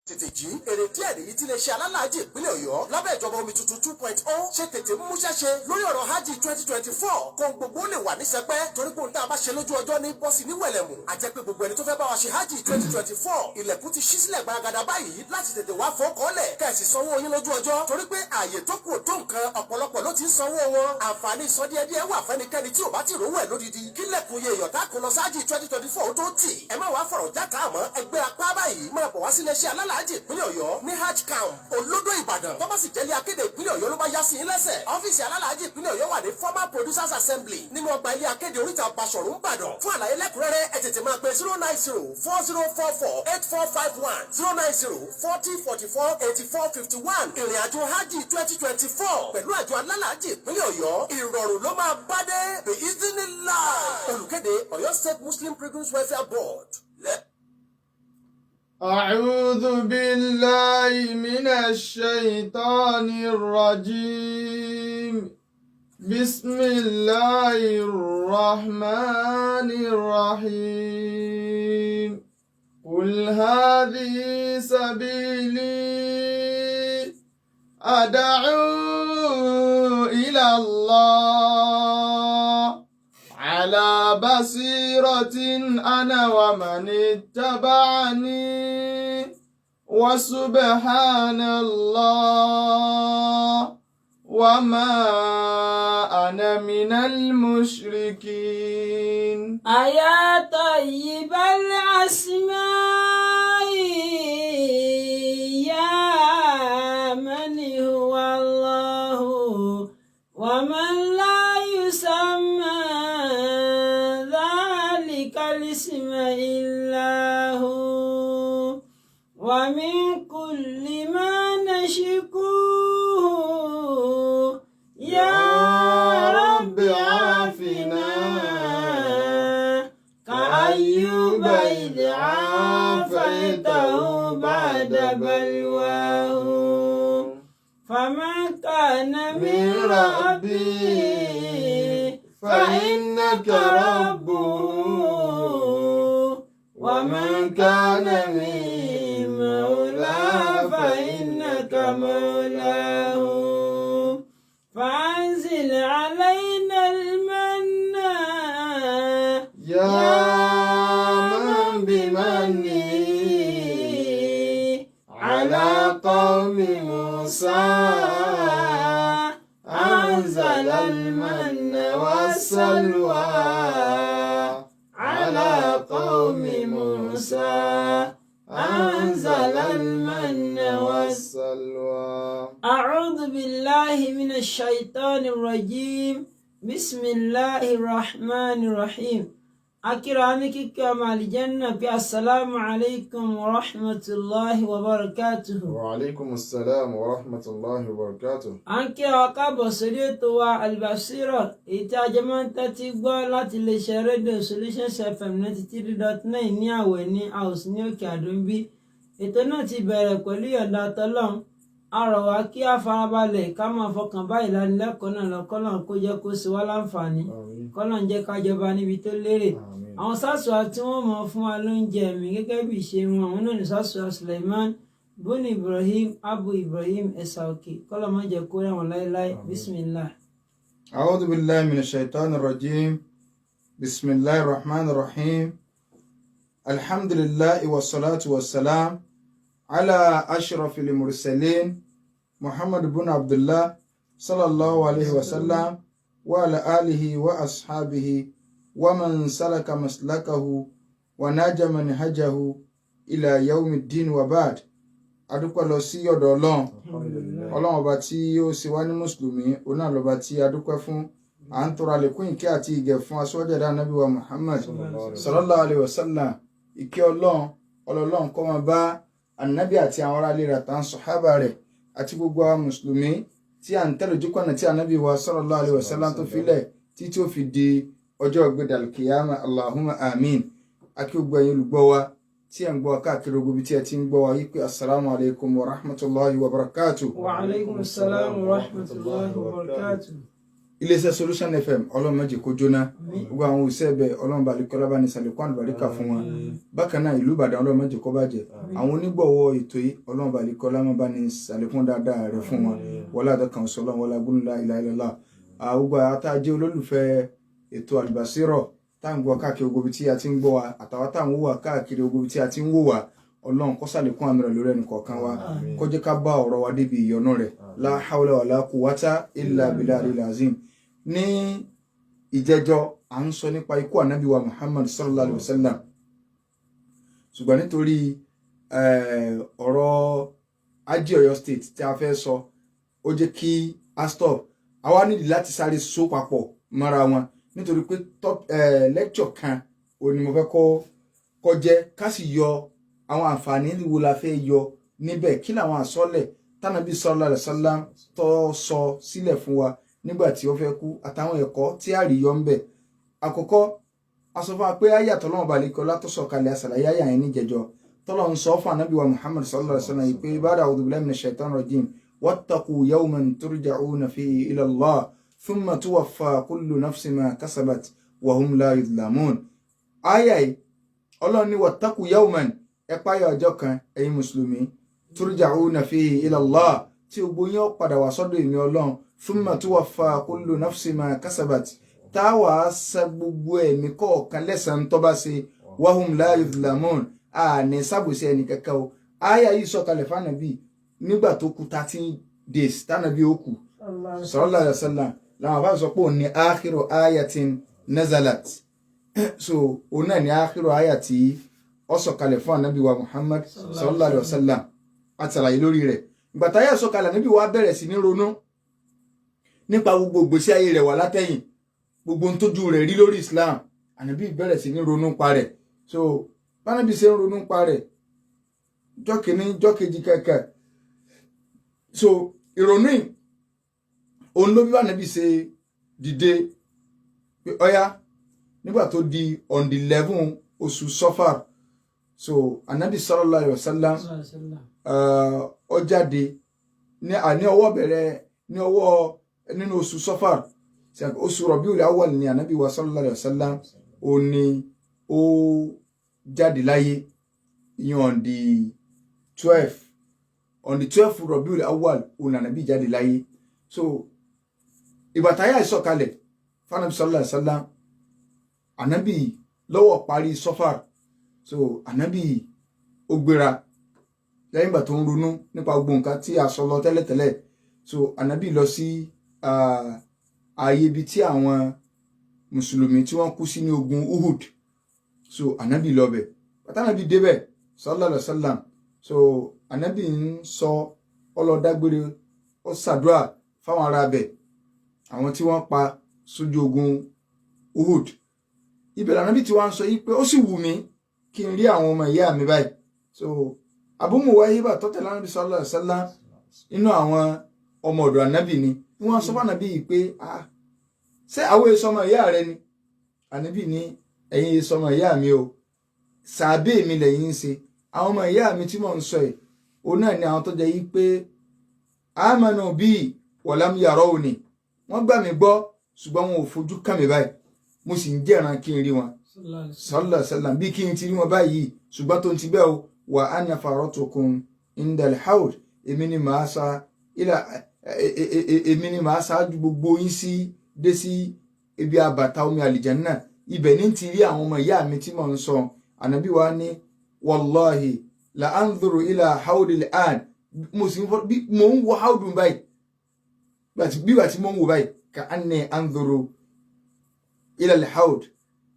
tètè jí èrè díẹ̀ nìyí tí iléeṣẹ́ alálàájì ìpínlẹ̀ Ọ̀yọ́ lábẹ́ ìjọba omi tuntun 2.0 ṣe tètè múṣẹ́ ṣe lórí ọ̀rọ̀ hajj 2024 kó gbogbo lè wà ní sẹpẹ́ torí pé ohun tá a bá ṣe lójú ọjọ́ ní bọ́sì ní wẹ̀lẹ̀mù àjẹ́ pé gbogbo ẹni tó fẹ́ bá wa ṣe hajj 2024 ilẹ̀kùn ti ṣí sílẹ̀ gbaragada báyìí láti tètè wá fọ́kọ́lẹ̀ kẹ̀sì sanwó yín lójú ọjọ́ torí pé ààyè tó kù tó nǹkan ọ̀pọ̀lọpọ̀ ló ti ń sanwó wọn àǹfààní ìsọdíẹ̀díẹ̀ wà fẹ́nikẹ́ni tí ò bá ti rówó ẹ̀ lódidi kílẹ̀kùn iye èèyàn tá kò lọ sáájì 2024 tó tì ẹ má wàá fọ̀rọ̀ játa àmọ́ ẹgbẹ́ apá báyìí máa bọ̀ wá sí iléeṣẹ́ alálàájì ìpínlẹ̀ Ọ̀yọ́ ní hajj camp olódò Ìbàdàn tó bá sì jẹ́lé akéde ìpínlẹ̀ Ọ̀yọ́ ló bá yá sí i lẹ́sẹ̀ ọ́fíìsì alálàájì ìpínlẹ̀ Ọ̀yọ́ wà ní former producers assembly nínú ọgbà ilé akéde oríta Basọ̀rún Ìbàdàn fún àlàyé lẹ́kùnrẹ́rẹ́ ẹ tètè máa pe 09040448451 09040448451 ìrìn àjò hajj 2024 pẹ̀lú àjọ alálàájì ìpínlẹ̀ Ọ̀yọ́ ìrọ̀rùn ló máa bá dé bí ìdínlá olùkéde Ọ̀yọ́ State Muslim Pilgrims Welfare Board. أعوذ بالله من الشيطان الرجيم بسم الله الرحمن الرحيم قل هذه سبيلي أدعو إلى الله على بصيرة أنا ومن اتبعني وسبحان الله وما أنا من المشركين. أيا طيب الأسماء يا من هو الله ومن لا يسمى ذلك الاسم إلا هو ومن كل ما نشكوه يا رب عافنا كأيوب إذ عافيته بعد بلواه فما كان من ربي فإنك ربه ومن كان من مولى فإنك مولاه فأنزل علينا المنى يا من بمنه على قوم موسى أنزل المن والسلوى على قوم موسى أنزل المن والسلوى. أعوذ بالله من الشيطان الرجيم بسم الله الرحمن الرحيم أكرامك كما الجنة السلام عليكم ورحمة الله وبركاته. وعليكم السلام ورحمة الله وبركاته. أنك أقاب سريتوا البصيرة إتاجمان تتقوى láti lè ṣe rédíò Solutions FM 93.9 ní Àwẹ̀ní house ní Òkè Àdúnbí. Ètò náà ti bẹ̀rẹ̀ pẹ̀lú ìyọ̀ǹda tọ́lọ́run. A rọ̀ wá kí a farabalẹ̀ ká máa fọkàn bá ìlanilẹ́kọ̀ọ́ náà lọ kọ́lọ́n kó jẹ́ kó ṣe wá láǹfààní kọ́lọ́n jẹ́ ká jọba níbi tó lérè. Àwọn sásùá tí wọ́n mọ̀ fún wa lóúnjẹ mi gẹ́gẹ́ bí ìṣe wọn àwọn náà ní sásùá Suleiman bun Ibrahim Abu Ibrahim S.A.W kọ́lọ́n má jẹ́ kó rẹ̀ wọ́n láéláé bismillah. أعوذ بالله من الشيطان الرجيم بسم الله الرحمن الرحيم الحمد لله والصلاة والسلام على أشرف المرسلين محمد بن عبد الله صلى الله عليه وسلم وعلى آله وأصحابه ومن سلك مسلكه ونجى منهجه إلى يوم الدين وبعد. adúpẹ́ lọ sí ọ̀dọ̀ Ọlọ́run ọba tí ó ṣe wá ní mùsùlùmí òun náà lọ́ba tí adúpẹ́ fún à ń tọrọ àlékún ìkẹ́ àti ìgẹ̀ fún aṣọ́jà Anabi wa Muhammad sallallahu alayhi wa sallam ìkẹ́ Ọlọ́run kó máa bá Anabi àti àwọn ará ilé rẹ̀ àtàwọn sọ̀hábà rẹ̀ àti gbogbo àwọn mùsùlùmí tí à ń tẹ̀lé ojúkọ̀nà tí Anabi wa sallallahu alayhi wa sallam tó filẹ̀ títí ó fi di ọjọ́ ìgbédàl kìyàmà Allahumma amin. Akí gbogbo ẹ̀yin olùgbọ́ wa tí ẹ̀ ń gbọ́ káàkiri ogun bí tí ẹ ti ń gbọ́ wa yí pé assalamu alaikum wa rahmatullahi wa barakatuh. Wa alaikum assalam wa rahmatullahi wa barakatuh. iléeṣẹ́ Solution FM ọlọ́run má jẹ́ kó jóná gbogbo àwọn òṣìṣẹ́ ẹ̀bẹ̀ ọlọ́run bá lè kọ́lá bá ní sàlékún àlùbáríkà fún wọn bákan náà ìlú Ìbàdàn ọlọ́run má jẹ́ kó bàjẹ́ àwọn onígbọ̀wọ́ ètò yìí ọlọ́run bá lè kọ́lá má bá ní sàlékún dáadáa rẹ̀ fún wọn wọlé àdọ́kàn sọlọ́run wọlé agbóhùnlá ilá ilá gbogbo àtàjẹ́ olólùfẹ́ ètò àlùbásírọ̀ tá à ń gbọ́ káàkiri ogobi tí a ti ń gbọ́ wa àtàwọn tá à ń wò wá káàkiri ogobi tí a ti ń wò wá ọlọ́run kó sàlékún àmì rẹ̀ lórí ẹnì kọ̀ọ̀kan wa kó jẹ́ ká bá ọ̀rọ̀ wa débi ìyọ́nú rẹ̀ la hawla wala quwwata illa billahil azim. Ní ìjẹjọ́ à ń sọ nípa ikú ànábì wa Muhammad sallallahu alaihi wasallam ṣùgbọ́n nítorí ọ̀rọ̀ Ajé Ọ̀yọ́ state tí a fẹ́ sọ ó jẹ́ kí a stop àwa nídìí láti sáré so papọ̀ mọ́ra wọn nítorí pé lecture kan ò ní mo fẹ́ kó jẹ́ ká sì yọ àwọn àǹfààní wo la fẹ́ yọ níbẹ̀ kí làwọn àsọlẹ̀ tánàbí sallallahu alaihi wasallam tó sọ sílẹ̀ fún wa nígbà tí ó fẹ́ kú àtàwọn ẹ̀kọ́ tí a rí yọ ń bẹ̀. Àkọ́kọ́ a sọ fún wa pé ayé àtọ́lọ́wọ̀n balẹ̀kọ́ látọ̀sọ̀ kalẹ̀ àṣàlàyé ayé àyẹn níjẹjọ́ tọ́lọ́run sọ fún ànábì wa Muhammad sallallahu alaihi wasallam pé ba'da a'udhu billahi minash shaitanir rajim wattaqu yawman turja'una fihi ila Allah thumma tuwaffa kullu nafsin ma kasabat wa hum la yudhlamun. Ayé Ọlọ́run ní wattaqu yawman ẹ páyà ọjọ́ kan ẹ̀yin mùsùlùmí turja'una fihi ila Allah tí gbogbo yín ó padà wá sọ́dọ̀ èmi Ọlọ́run thumma tuwaffa kullu nafsin ma kasabat táwa sa gbogbo ẹ̀mí kọ̀ọ̀kan lẹ́san tó bá ṣe wa hum la yudhlamun ní sábòsí ẹnì kankan o. Àyà yìí sọ̀kalẹ̀ fánàbí nígbà tó kù 13 days tánàbí ó kù sallallahu alaihi wasallam làwọn bá sọ pé òun ni akhiru ayatin nazalat so òun náà ni akhiru àyà tí ó sọ̀kalẹ̀ fún ànábì wa Muhammad sallallahu alaihi wasallam àtàlàyé lórí rẹ̀. Ìgbà táyà sọ̀kalẹ̀ ànábì wa bẹ̀rẹ̀ sí ní ronú nípa gbogbo ìgbésí ayé rẹ̀ wà látẹ̀yìn gbogbo ohun tójú rẹ̀ rí lórí Islam ànábì bẹ̀rẹ̀ sí ní ronú pa rẹ̀. So bánábì ṣe ń ronú pa rẹ̀ jọ́ kìíní jọ́ kejì kẹ̀kẹ́ so ìrònú yìí òun ló bí bánábì ṣe dìde pé ọ̀yá nígbà tó di on the 11 oṣù Safar so ànábì sallallahu alaihi wasallam ó jáde ní ọwọ́ bẹ̀rẹ̀ ní ọwọ́ nínú oṣù Safar oṣù Rabiul Awwal ni ànábì wa sallallahu alaihi wasallam ó ní ó jáde láyé ìyẹn on the 12 Rabiul Awwal ó ní ànábì jáde láyé. So ìgbà táyà ìsọ̀kalẹ̀ fanabi sallallahu alaihi wasallam ànábì lọ́wọ́ parí Safar so ànábì ó gbéra lẹ́yìn ìgbà tó ń ronú nípa gbogbo nǹkan tí a sọ lọ tẹ́lẹ̀tẹ́lẹ̀ so ànábì lọ sí ààyè ibi tí àwọn mùsùlùmí tí wọ́n kú sí ní ogun Uhud so ànábì lọ bẹ̀ ànábì débẹ̀ sallallahu alaihi wasallam so ànábì ń sọ ọlọ́dágbére ó ṣàdúrà fáwọn ará bẹ̀ àwọn tí wọ́n pa sójú ogun Uhud. Ibẹ̀ ànábì tí wọ́n sọ yìí pé ó sì wù mí kí n rí àwọn ọmọ ìyá mi báyìí so Abu Muwayhiba tó tẹ̀lé ànábì sallallahu alaihi wasallam inú àwọn ọmọ ọ̀dọ̀ ànábì ni wọ́n sọ fún ànábì yìí pé ṣé àwọn èso ọmọ ìyá rẹ ni ànábì ní ẹ̀yin èso ọmọ ìyá mi o sàbẹ mi lẹ́yìn ń ṣe àwọn ọmọ ìyá mi tí mò ń sọ ẹ̀ òun náà ni àwọn tó jẹ́ yìí pé amanu bi walam yarawni wọ́n gbà mí gbọ́ ṣùgbọ́n wọn ò fojú kàn mí báyìí mo sì ń jẹ́ràn kí n rí wọn sallallahu alaihi wasallam bí kí n ti rí wọn báyìí ṣùgbọ́n tó ń ti bẹ́ẹ̀ o wa ana faratukum indal hawd èmi ni màá ṣáájú gbogbo yín sí dé sí ibi àbàtà omi àlìjánnà ibẹ̀ ní ti rí àwọn ọmọ ìyá mi tí mò ń sọ. Ànábì wa ní wallahi la anzuru ila hawdil an mo ń wo hawdun báyìí bíbà tí mo ń wo báyìí ka anni anzuru ila al-hawd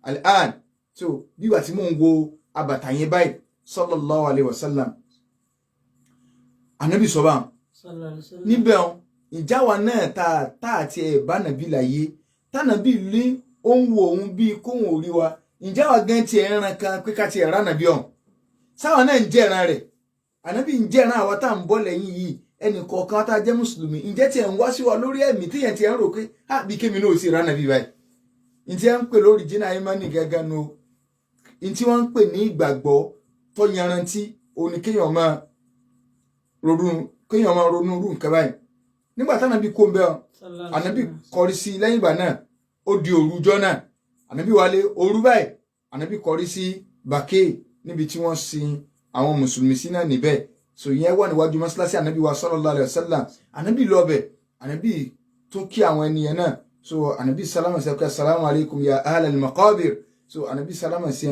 al-an so bíbà tí mo ń wo àbàtà yẹn báyìí sallallahu alaihi wasallam. Ànábì sọ bá níbẹ̀ ìjáwa náà tá àti ẹ̀ bá nàbí láyé tánàbí lé ó ń wo òun bíi kóhùn orí wa ìjáwa gan ti ẹran kan pé ká ti ẹ̀rá nàbí ọ̀hún sáwọn náà ń jẹ́ ẹran rẹ̀ ànábì ń jẹ́ ẹran àwa tá à ń bọ́ lẹ́yìn yìí ẹnì kọ̀ọ̀kan tá a jẹ́ mùsùlùmí ǹjẹ́ tí ẹ̀ ń wá sí wa lórí ẹ̀mí tí yẹn ti ń rò pé bí kémi náà ò sí ẹ̀rá nàbí báyìí ǹtí ẹ̀ ń pè lórí jìnnà imani gángan no ǹtí wọ́n ń pè ní ìgbàgbọ́ tó yanrantí òní kéèyàn máa ronú rú nǹkan báyìí nígbà tí Anabi kó ń bẹ́ ọ Anabi kọrí sí lẹ́yìn ìgbà náà ó di òru ọjọ́ náà Anabi wálé òru báyìí Anabi kọrí sí Bàkè níbi tí wọ́n sin àwọn mùsùlùmí sí náà níbẹ̀ so ìyẹn wà níwájú mọ́sálásí Anabi wa sallallahu alaihi wasallam Anabi lọ bẹ̀ Anabi tún kí àwọn ènìyàn náà so Anabi salama sí ẹ̀kọ́ assalamu alaikum ya ahlal maqabir so Anabi salama sí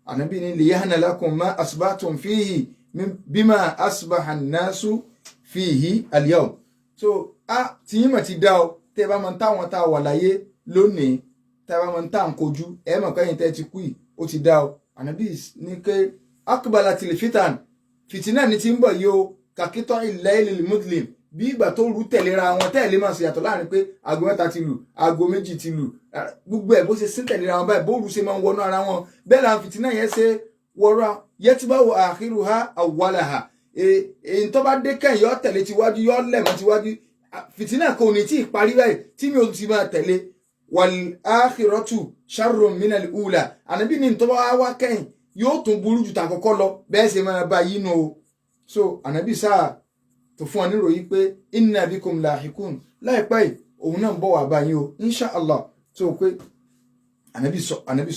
Anabi ní liyahna lakum ma asbatum fihi bima asbaha an-nasu fihi al-yawm so tí yín mọ̀ ti dá ọ tẹ́ bá mọ̀ táwọn tá wà láyé lónìí tẹ́ bá mọ̀ tá ń kojú ẹ mọ̀ kẹ́yìn tẹ́ ti kú yìí ó ti dá ọ Anabi ní pé akbalatil fitan fitina ni ti ń bọ̀ yìí o kàkítọ́ al-laylil mudlim bí ìgbà tó rú tẹ̀léra wọn tẹ́lẹ̀ máa ṣe yàtọ̀ láàrin pé aago 3 ti lù aago 2 ti lù gbogbo ẹ̀ bó ṣe sí tẹ̀léra wọn báyìí bóòrù ṣe máa ń wọnú ara wọn bẹ́ẹ̀ làwọn fitina yẹn ṣe wọra yẹtìbáwò akhiruha awwalaha èyí tó bá dé kẹ́yìn yọ tẹ̀lé tiwájú yọ lẹ̀mọ́ tiwájú fitina kò ní tí ì parí báyìí tí mi ò ti máa tẹ̀lé wal akhiratu sharrun minal ula Ànábì ní tó bá wá kẹ́yìn yóò tún burú jù tàkọ́kọ́ lọ bẹ́ẹ̀ ṣe máa bá yín nù o so Ànábì sáà tó fún ọ̀nà ìròyìn pé inna bikum lahikun láìpẹ́ òun náà ń bọ̀ wà báyìí o insha Allah tó pé Ànábì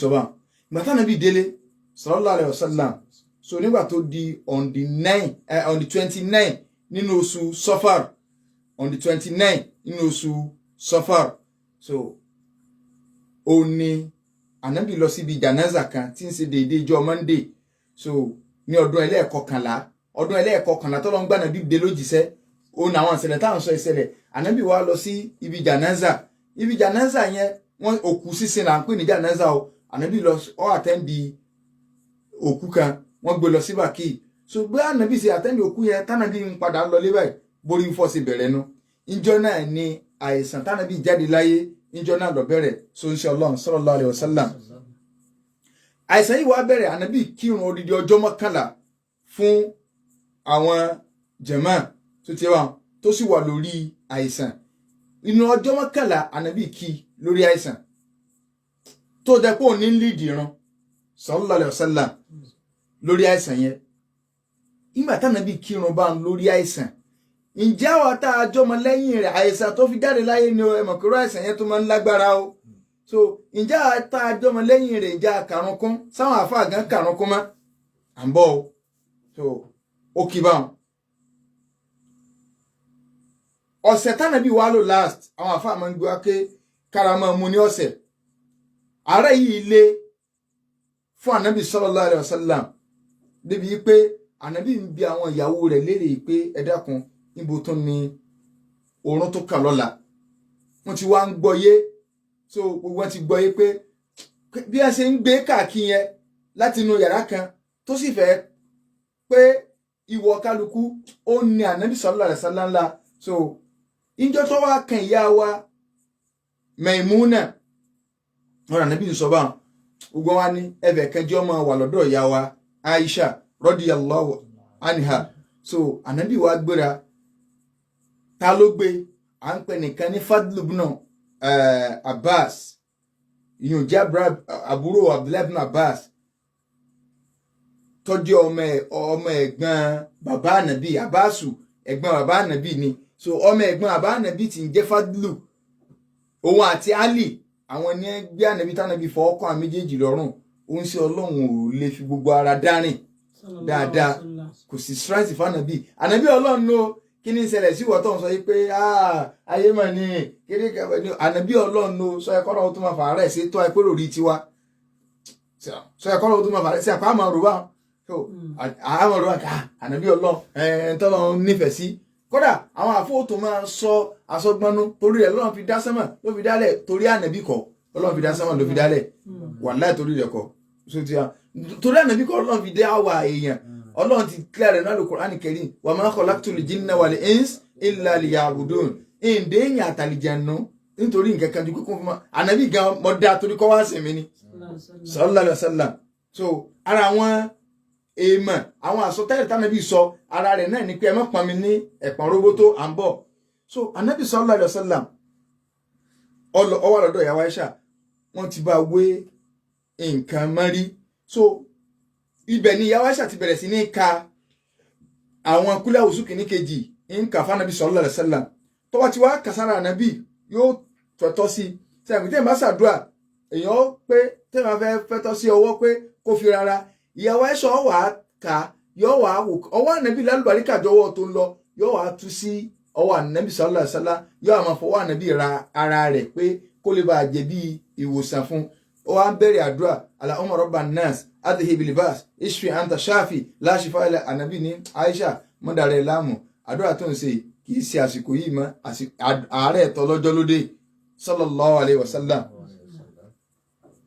sọ bá ìgbà tí Ànábì délé sallallahu alaihi wasallam so nígbà tó di on the 29 nínú oṣù Safar on the 29 nínú oṣù Safar so ó ní Ànábì lọ síbi janaza kan tí ń ṣe déédéé jọ Monday so ní ọdún ẹlẹ́ẹ̀kọkànlá tó lọ ń gbà Ànábì dé lójíṣẹ́ òun àwọn ìṣẹ̀lẹ̀ táwọn sọ ìṣẹ̀lẹ̀ Ànábì wá lọ sí ibi janaza yẹn wọ́n òkú sísin là ń pè ní janaza o Ànábì lọ ọ àtẹ́ndì òkú kan wọ́n gbé lọ sí Bàkì so gbé Ànábì ṣe àtẹ́ndì òkú yẹn tánàbí ń padà lọ lé báyìí borí fọ́ sí bẹ̀rẹ̀ nu ìjọ náà ni àìsàn tánàbí jáde láyé ìjọ náà lọ bẹ̀rẹ̀ so ń ṣe Ọlọ́run sallallahu alaihi wasallam àìsàn yìí wá bẹ̀rẹ̀ Ànábì kírun odidi ọjọ́ mọ́kànlá fún àwọn jàmáà tó ti wà tó sì wà lórí àìsàn inú ọjọ́ mọ́kànlá Ànábì kí lórí àìsàn tó jẹ́ pé òun ní líìdì ìran sallallahu alaihi wasallam lórí àìsàn yẹn ìgbà tí Ànábì kírun bá ń lórí àìsàn ǹjẹ́ àwọn tá a jọmọ lẹ́yìn rẹ̀ àìsàn tó fi jáde láyé ni ẹmọ̀ kúrò àìsàn yẹn tó máa ń lágbára o so ǹjẹ́ àwọn tá a jọmọ lẹ́yìn rẹ̀ ǹjẹ́ àkàrùnkún sáwọn àfáà gan kàrùnkún mọ́ à ń bọ̀ o so ó kí báwọn ọ̀sẹ̀ tánàbí wà lò last àwọn àfáà máa ń gbé wá pé karama mu ní ọ̀sẹ̀ ààrẹ yìí lé fún Ànábì sallallahu alaihi wasallam débi pé Ànábì ń bi àwọn ìyàwó rẹ̀ léèrè pé ẹ dákun níbo tún ni oorun tó kà lọ́la wọ́n ti wá ń gbọ́yé so gbogbo wọn ti gbọ́yé pé bí a ṣe ń gbé káàkiri yẹn láti inú yàrá kan tó sì fẹ́ pé ìwọ kálukú ó ní Ànábì sallallahu alaihi wasallam ńlá so ìjọ tó wá kan ìyá wa Maimuna ọ̀rọ̀ Ànábì sọ bá gbogbo wa ní ẹbẹ̀ kẹjọ́ máa wà lọ́dọ̀ ìyá wa Aisha radiyallahu anha so Ànábì wa gbéra ta ló gbé à ń pè nìkan ní Fadlu ibn Abbas ìyẹn jẹ́ àbúrò Abdullahi ibn Abbas tó jẹ́ ọmọ ẹ̀gbọ́n bàbá Ànábì Abbasu ẹ̀gbọ́n bàbá Ànábì ni so ọmọ ẹ̀gbọ́n bàbá Ànábì tí ń jẹ́ Fadlu òun àti Ali àwọn ní gbé Ànábì tánàbí fọwọ́ kàn méjèèjì lọ́rùn ó ń ṣe Ọlọ́run ò lè fi gbogbo ara dárìn dáadáa kò sí stress fánàbí Ànábì Ọlọ́run ló kí ni ìṣẹ̀lẹ̀ sí ìwọ tó ń sọ yìí pé ayé mà ní kéde kẹfẹ ní Ànábì Ọlọ́run ló sọ ẹ̀kọ́ lọ́wọ́ tó máa fà rẹ̀ sí tó ẹ̀pẹ́ lórí tiwa sọ ẹ̀kọ́ lọ́wọ́ tó máa fà rẹ̀ sí àpá àmọ́ rúbà so àmọ́ rúbà ká Ànábì Ọlọ́run tọ́lọ́run nífẹ̀ẹ́ sí kódà àwọn àfóòtò máa ń sọ àsọgbọnú torí rẹ̀ lọ́run fi dá sánmà ló fi dálẹ̀ torí Ànábì kọ́ Ọlọ́run fi dá sánmà ló fi dálẹ̀ wàláhì torí rẹ̀ kọ́ torí Ànábì kọ́ Ọlọ́run fi dá àwa èèyàn Ọlọ́run ti clear rẹ̀ náà Al-Qur'an Karim wa ma khalaqtul jinna wal insa illa liya'budun ìdè èèyàn àtàlìjẹ̀nù nítorí nǹkan kan ju kíkún fún ma Ànábì gan mọ́ dá torí kọ́ wá sí mi ni sallallahu alaihi wasallam so ara wọn èèmọ̀ àwọn àsọtẹ́lẹ̀ tánàbí sọ ara rẹ̀ náà ni pé ẹ má pọn mi ní ẹ̀pọ̀n róbótó à ń bọ̀ so Ànábì sallallahu alaihi wasallam ọwọ́ lọ́dọ̀ ìyàwó Aisha wọ́n ti bá wé nǹkan mọ́rí so ibẹ̀ ni ìyàwó Aisha ti bẹ̀rẹ̀ sí ní ka àwọn kúlẹ̀ òsù kìíní kejì ń kà fánàbí sallallahu alaihi wasallam tó bá ti wá kàsára ànábì yóò fẹ̀tọ́ sí ṣe àgbẹ̀tẹ̀ bá ṣàdúrà èèyàn pé tẹ́lẹ̀ máa fẹ́ fẹ́tọ́ sí ọwọ́ pé kó fi rárá ìyàwó ẹ̀ṣọ́ wà á kà yóò wà á wò ọwọ́ ànábì lálùbáríkà jọwọ́ tó ń lọ yóò wà á tú sí ọwọ́ ànábì sallallahu alaihi wasallam yóò máa fọwọ́ ànábì ra ara rẹ̀ pé kó lè bá jẹ́ bí ìwòsàn fún ó wá ń bẹ̀rẹ̀ àdúrà Allahumma rabban nas adhhib libas ishfi anta shafi la shifa illa ànábì ní Aisha mọ́dàrẹ́ láàmú àdúrà tó ń ṣe kì í ṣe àsìkò yìí mọ́ ààrẹ ẹ̀tọ́ lọ́jọ́ lóde sallallahu alaihi wasallam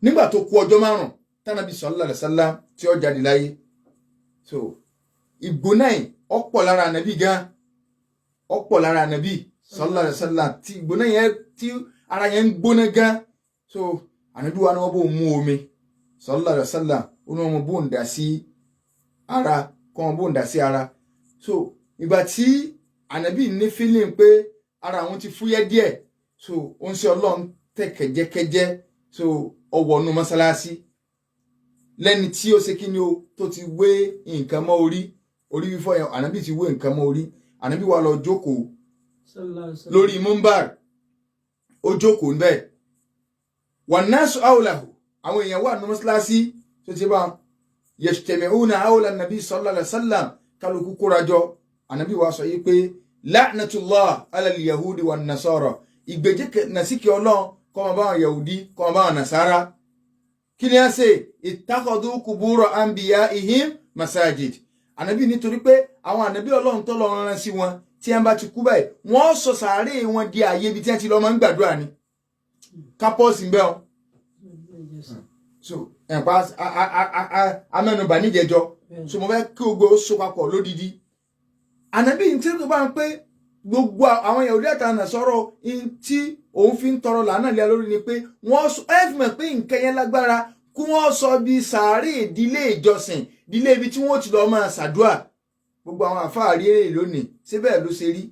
nígbà tó kù ọjọ́ 5 tánàbí sallallahu alaihi wasallam tí ó jáde láyé so ìgbóná yìí ọ̀pọ̀ lára ànábì gan ọ̀pọ̀ lára ànábì sallallahu alaihi wasallam tí ìgbóná yẹn tí ara yẹn ń gbóná gan so ànábì wa ni wọ́n bó mú omi sallallahu alaihi wasallam ó ní wọ́n bó ń dà sí ara kọ́ wọ́n bó ń dà sí ara so ìgbà tí ànábì ní feeling pé ara àwọn ti fúyẹ́ díẹ̀ so ó ń ṣe ọlọ́run tẹ̀ kẹjẹkẹjẹ so ọwọ́ ọ̀nù mọ́sálásí lẹ́ni tí ó ṣe kí ni o tó ti wé nǹkan mọ́ orí fífọ́ yẹn ànábì ti wé nǹkan mọ́ orí ànábì wá lọ jókòó lórí mumbar ó jókòó níbẹ̀ wan nasu hawlahu àwọn èèyàn wà ní mọ́sálásí tó ti bá yajtami'una hawla an-nabi sallallahu alaihi wasallam kálukú kórajọ ànábì wá sọ yìí pé la'natullah ala al-yahudi wan nasara ìgbèjì nàsíkì ọlọ́run kó máa bá àwọn yahudi kó máa bá àwọn nasara kí ni a ṣe ittakhadhu qubura anbiya'ihim masajid ànábì nítorí pé àwọn ànábì ọlọ́run tó lọ rán sí wọn tí wọ́n bá ti kú báyìí wọ́n sọ sàárè wọn di àyè ibi tí wọ́n ti lọ máa ń gbàdúrà ni kápọ́ọ̀sì ń bẹ́ ọ so ẹ̀pá amẹ́nubà níjẹjọ so mo fẹ́ kí gbogbo so papọ̀ lódìdí ànábì tí ó bá ń pé gbogbo àwọn Yahudi àtàwọn Nasara tí òun fi ń tọrọ làánà lé lórí ni pé wọ́n sọ ẹ fi mọ̀ pé nǹkan yẹn lágbára kí wọ́n sọ bí sàárè ìdílé ìjọsìn ìdílé ibi tí wọ́n ti lọ máa ṣàdúà gbogbo àwọn àfáàrí èrè lónìí síbẹ̀ ló ṣe rí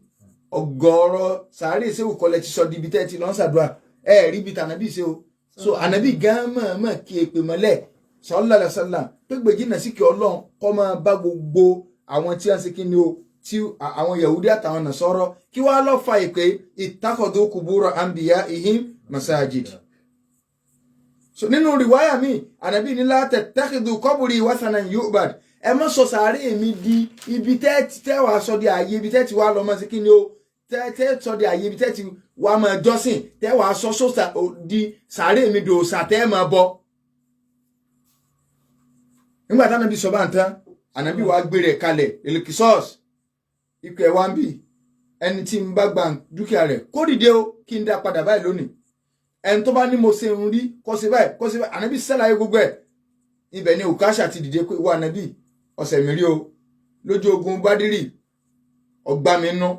ọ̀gọ̀ọ̀rọ̀ sàárè ìṣèwò kọlẹ̀ ti sọ di ibi tẹ́ ti lọ ń ṣàdúà ẹ rí ibi tànàbí ṣe o so ànábì gan mọ̀ọ́mọ̀ kí èpè mọ́lẹ̀ sallallahu alaihi wasallam pé gbèjìnà sí kí ọlọ́run kọ́ máa bá gbogbo àwọn tí wọ́n ṣe kí ni o tí àwọn Yahudi àtàwọn Nasara kí wàá lọ fa ìpè ittakhadhu qubura anbiya'ihim masajid so nínú rìwáyà mi ànábì ní la tattakhidhu qabri wathanan yu'bad ẹ má sọ sàárè mi di ibi tẹ́ wàá sọ di ààyè ibi tẹ́ ti wá lọ mọ́ sí kí ni o tẹ́ sọ di ààyè ibi tẹ́ ti wá máa jọ́sìn tẹ́ wàá sọ di sàárè mi dòòsà tẹ́ máa bọ nígbà táwọn ànábì sọ bá ń tán ànábì wàá gbé rẹ̀ kalẹ̀ elikisos ikú ẹ̀ wá ń bì ẹni tí ń bá gba dúkìá rẹ̀ kó dìde o kí n dá padà báyìí lónìí ẹni tó bá ní mo ṣe ń rí kó ṣe báyìí ànábì sẹ́láyé gbogbo ẹ̀ ibẹ̀ ni òkáṣà ti dìde pé wà ànábì ọ̀sẹ̀ mi rí o lójú ogun Bádírì ọgbà mi nú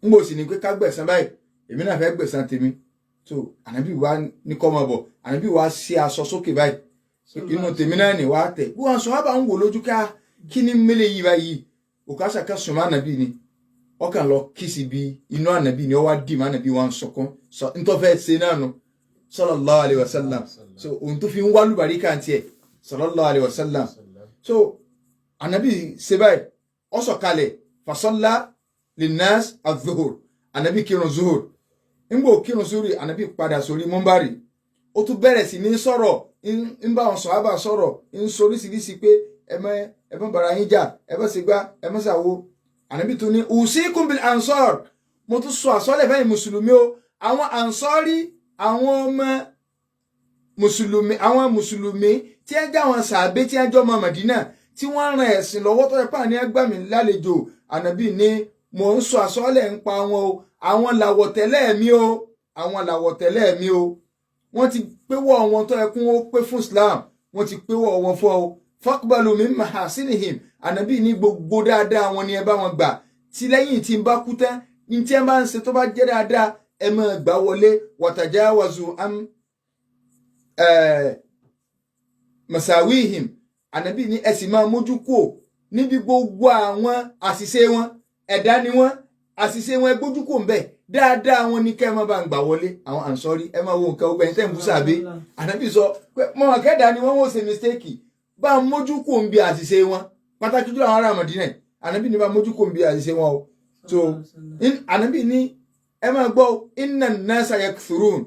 ń bò sì ní pé ká gbẹ̀san báyìí èmi náà fẹ́ gbẹ̀san tèmi so ànábì wá ní kọ́ ọmọ bọ̀ ànábì wá ṣe aṣọ sókè báyìí inú tèmi náà ní wá tẹ̀ bí wọ́n sọ wá bá ń wò lójú ká kí ni mélé yìí báyìí òkáṣà ká sùnmọ́ ànábì ni ọkàn lọ kí sí bí inú ànábì ni ó wá dì mọ́ ànábì wọn sọkún sọ ntọ́fẹ́ ṣe náà nù sallallahu alaihi wasallam so ohun tó fi ń wá lùbàríkà tiẹ̀ sallallahu alaihi wasallam so ànábì ṣe báyìí ó sọ̀kalẹ̀ fasalla linnas az-zuhur ànábì kírun zuhur ńgbò kírun zuhur ànábì padà sórí mọ́mbárì ó tún bẹ̀rẹ̀ sí ní sọ̀rọ̀ ń bá wọn sọ̀hábà sọ̀rọ̀ ń soríṣiríṣi pé ẹ̀mọ́ bàrà yín jà ẹ̀mọ́ sì gbá ẹ̀mọ́ sàwo ànábì tún ní usikum bil ansar mo tún sọ àsọ́lẹ̀ fẹ́yìn mùsùlùmí o àwọn ansọ́rí àwọn ọmọ mùsùlùmí tí ẹ jẹ́ àwọn sàbẹ́ tí ẹ jọ ọmọ Mádínà tí wọ́n ran ẹ̀sìn lọ́wọ́ tó yẹ pé àní ẹgbà mi lálejò ànábì ní mò ń sọ àsọ́lẹ̀ ń pa wọn o àwọn làwọ̀tẹ́lẹ̀ mi o àwọn làwọ̀tẹ́lẹ̀ mi o wọ́n ti péwọ́ wọn tó yẹ kún ó pé fún Islam wọ́n ti péwọ́ wọn fún ọ faqbalu min mahasinihim ànábì ní gbogbo dáadáa wọn ni ẹ bá wọn gbà tí lẹ́yìn tí ń bá kú tán ní tí ẹ bá ń ṣe tó bá jẹ́ dáadáa ẹ máa gbà wọlé watajawazu am masawihim ànábì ní ẹ sì máa mójú kúò níbi gbogbo àwọn àṣìṣe wọn ẹ̀dá ni wọ́n àṣìṣe wọn ẹ gbójú kúò ń bẹ̀ dáadáa wọn ní kẹ́ ẹ máa bá ń gbà wọlé àwọn ànsọ́rí ẹ máa wo nǹkan ọgbẹ́ ẹni tẹ́ ń bú sàbẹ́ ànábì sọ pé mọ̀ kẹ́dà ni wọ́n wọ́n ṣe mistake bá mójú kúò ń bí àṣìṣe wọn pàtàkì jùlọ àwọn ará Mádínà ànábì ní bá mójú kúò ń bí àṣìṣe wọn o so Anabi ní ẹ máa gbọ́ inna an-nasa yakthurun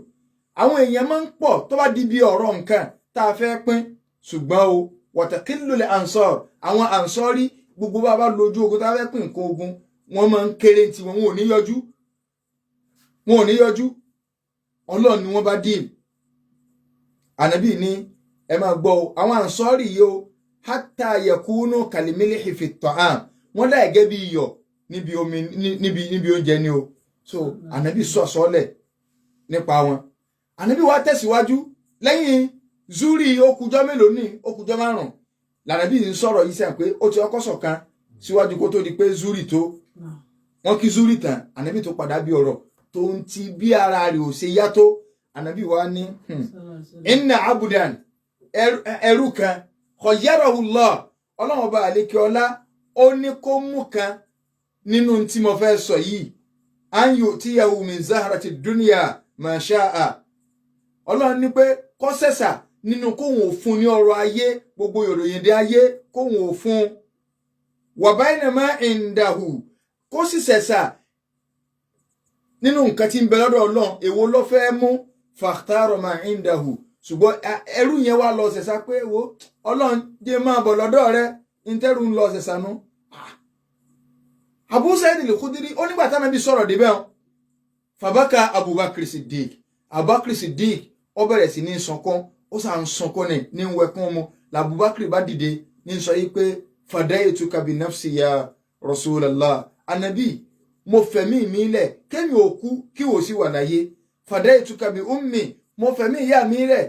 àwọn èèyàn máa ń pọ̀ tó bá di bí ọ̀rọ̀ nǹkan tá a fẹ́ pín ṣùgbọ́n o wa taqillu al-ansar àwọn ansori gbogbo bá lójú ogun tá a fẹ́ pín nǹkan ogun wọ́n máa ń kéré tí wọn ò ní yọjú Ọlọ́run ni wọ́n bá dìl Anabi ní ẹ máa gbọ́ àwọn ansori yìí o hatta yakunu kalimilihi fi at-ta'am wọ́n dà gẹ́gẹ́ bí iyọ̀ níbi omi níbi oúnjẹ ni o so Anabi sọ àsọlẹ̀ nípa wọn Anabi wá tẹ̀síwájú lẹ́yìn zuri okùjọ́ mélòó ní okùjọ́ 5 l'Ànábì ń sọ̀rọ̀ yìí sẹ́n pé ó ti ọkọ́ sọ̀kan síwájú kó tó di pé zuri tó wọ́n kí zuri tán Anabi tó padà bí ọ̀rọ̀ tó ń ti bí ara rẹ̀ ò ṣe yá tó Anabi wá ní inna abudan ẹrú kan khayyarahu Allah Ọlọ́run ọba àlékè ọlá ó ní kó mú kan nínú tí mo fẹ́ sọ yìí an yu'tiyahu min zahrati dunya ma sha'a Ọlọ́run ní pé kó sẹ̀sà nínú kóhun ò fún ní ọrọ̀ ayé gbogbo ìròyìn dé ayé kóhun ò fún wa baynama indahu kó sì sẹ̀sà nínú nǹkan tí ń bẹ lọ́dọ̀ Ọlọ́run èwo ló fẹ́ mú fakhtara ma indahu ṣùgbọ́n ẹrú yẹn wá lọ sẹ̀sà pé wo Ọlọ́run jẹ́ máa bọ̀ lọ́dọ̀ rẹ ìtẹ́rù ń lọ sẹ̀sà nú Abu Sa'id al-Khudri ó nígbà táwọn bí sọ̀rọ̀ débẹ̀ wọn fàbákà Abubakar Siddiq ó bẹ̀rẹ̀ sí ní sọkún ó sà ń sọkún ní wẹkún mu l'Abubakar bá dìde ní sọ yìí pé fadaytuka bi nafsi ya Rasulallah Anabi mo fẹ̀mí mi lẹ̀ kémi ò kú kí wò sí wà láyé fadaytuka bi ummi mo fẹ̀mí ìyá mi lẹ̀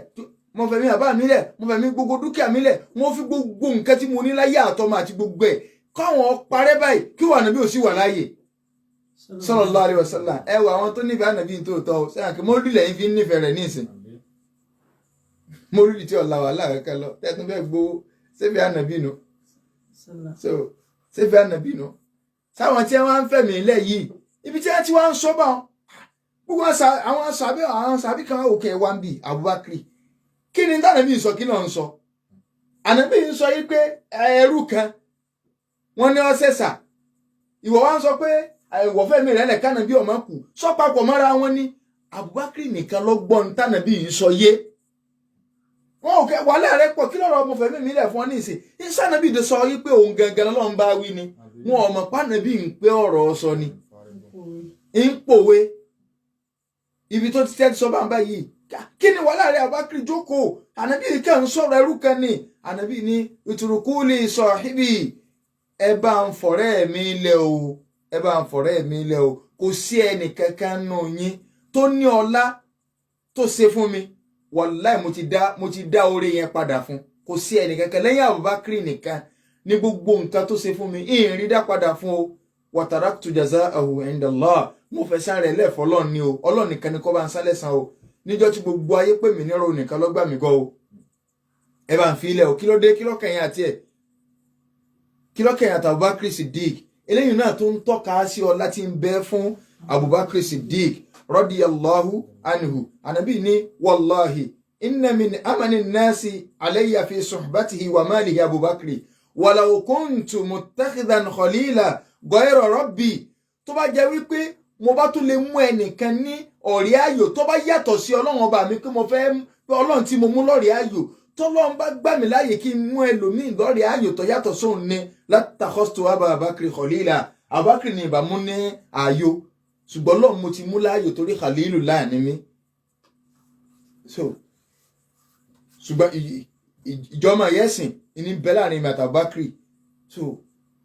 mo fẹ̀mí bàbá mi lẹ̀ mo fẹ̀mí gbogbo dúkìá mi lẹ̀ mo fi gbogbo nǹkan tí mo ní láyé àtọmọ àti gbogbo ẹ̀ káwọn parẹ́ báyìí kí wà Ànábì ò sí wà láyé sallallahu alaihi wasallam ẹ wọ àwọn tó nífẹ̀ẹ́ Ànábì tó tọ́ sẹ́yìn kí mọ́lúdì lẹ́yìn fi ń nífẹ̀ẹ́ rẹ̀ nísìn mọ́lúdì tí ọ̀la wà láàrẹ́kẹ́ lọ tẹ́tún fẹ́ gbowó sẹ́fẹ̀ẹ́ Ànábì nù so sẹ́fẹ̀ẹ́ Ànábì nù sáwọn tí wọ́n ń fẹ̀mí ilẹ̀ yìí ibi tí wọ́n ti wá ń sọ́bà gbogbo àwọn sàbí kan òkè wa ń bì Abubakar kí ni Ànábì sọ kí náà ń sọ Ànábì ń sọ yìí pé ẹrú kan wọ́n ní ọ̀sẹ̀sà ìwọ wá ń sọ pé ìwọ̀fẹ́ mi rẹ̀ lẹ̀ kánàbí ọmọ kù sọ papọ̀ mọ́ra wọn ní Abubakar nìkan ló gbọ́n tánàbí yìí sọ yé wọn ò kẹ́ wàhálà rẹ̀ pọ̀ kí lọ́rọ̀ ọmọ fẹ́mi mi lẹ̀ fún ọ ní ìsìn ìsànàbí tó sọ yí pé òun gangan lọ́n bá wí ni wọn ọmọ pánàbí ń pé ọ̀rọ̀ sọ ni ń pòwe ibi tó ti tẹ́ sọ bá ń bá yìí kí ni wàhálà rẹ̀ Abubakar jókòó Ànábì kẹ́ ń sọ̀rọ̀ ẹrú kan ní Ànábì ní uturukuli sahibi ẹ bá ń fọ̀rẹ́ mi lẹ̀ o ẹ bá ń fọ̀rẹ́ mi lẹ̀ o kò sí ẹnì kankan nù yín tó ní ọlá tó ṣe fún mi wàláì mo ti dá oore yẹn padà fún kò sí ẹnì kankan lẹ́yìn Abubakar nìkan ní gbogbo nǹkan tó ṣe fún mi ìyìn rí dá padà fún o wa taraktu jazaahu inda Allah mo fẹ́ sáré lẹ́fọ́ Ọlọ́run ni o Ọlọ́run nìkan ni kó bá ń sálẹ̀ san o níjọ́ tí gbogbo ayé pè mí nírò nìkan ló gbà mí gbọ́ o ẹ bá ń fi ilẹ̀ o kí ló dé kí ló kẹ̀yìn àti ẹ̀ kí ló kẹ̀yìn àti Abubakar Siddiq eléyìí náà tó ń tọ́ka sí ọlá tí ń bẹ fún Abubakar Siddiq radiyallahu anhu Ànábì ní wallahi inna min amani nasi alayya fi suhbatihi wa malihi Abubakar walau kuntu muttakhidan khalila ghayra rabbi tó bá jẹ́ wípé mo bá tún lè mú ẹnìkan ní ọ̀rẹ́ ayò tó bá yàtọ̀ sí Ọlọ́run ọba mi pé mo fẹ́ pé Ọlọ́run tí mo mú lọ́rẹ́ ayò tọ́lọ́run bá gbà mí láàyè kí n mú ẹlòmíì lọ́rẹ̀ ayò tó yàtọ̀ sóun ní látàkọ́sítò Abubakar khalila Abubakar ní ìbámu ní ayò ṣùgbọ́n lọ́run mo ti mú láàyò torí khalilu láàní mi so ṣùgbọ́n ìjọmọ yẹ́sìn ní bẹ́ láàrin mi àti Abubakar so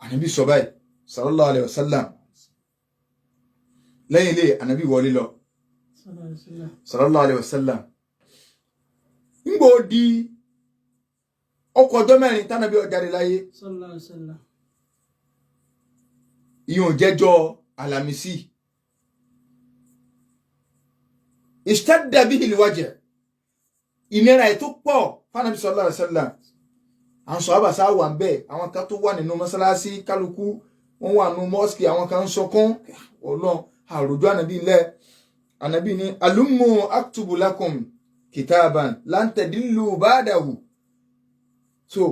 Ànábì sọ báyìí sallallahu alayhi wa sallam lẹ́yìn ilé Ànábì wọlé lọ sallallahu alayhi wa sallam ngbò di ọkọ̀ ọjọ́ 4 tánàbí ó jáde láyé ìyún jẹ́jọ́ Àlàmísì ishtadda bihi al-wajh ìnira ètò pọ̀ fánàbí sallallahu alaihi wasallam àwọn sọ̀hábà sáà wà ń bẹ̀ àwọn kan tó wà nínú mọ́sálásí kálukú wọ́n wà nínú mọ́sìkì àwọn kan ń sọkún Ọlọ́run àròjọ́ Ànábì ńlẹ̀ Ànábì ní alummu aktubu lakum kitaban lan tadillu ba'dahu so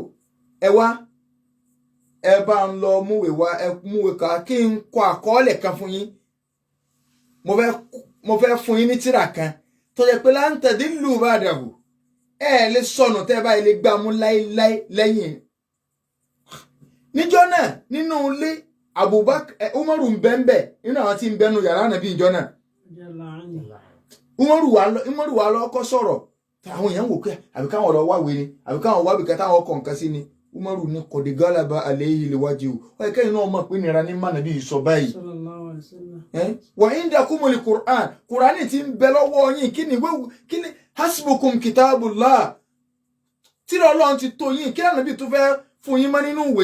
ẹ wá ẹ bá ń lọ múwèé wá ẹ múwèé ká kí n kọ àkọọ́lẹ̀ kan fún yín mo fẹ́ fún yín ní tírà kan tó jẹ́ pé lan tadillu ba'dahu ẹ lè sọnù tẹ́ báyìí lè gbà mú láíláí lẹ́yìn. Níjọ́ náà nínú ilé Abubakar Umaru ń bẹ́ńbẹ́ nínú àwọn tí ń bẹ́nu yàrá Ànábì ìjọ náà. Umaru wà lọ́kọ́ sọ̀rọ̀ àwọn èèyàn wò pé àbí káwọn ọ̀rọ̀ wáwé ni àbí káwọn wábì kan táwọn ọkọ̀ nǹkan sí ni. Umaru ní kọ̀dí gálàbà alayhi liwájú ó yẹ kẹ́yìn náà mọ̀ pé nira ní mànàbí sọ báyìí. Wa indakumul Qur'an ti ń bẹ lọ́wọ́ yín kí ni hasbukum kitabullah tírà Ọlọ́run ti tó yín kí Ànábì tó fẹ́ fún yín mọ́ nínú ìwé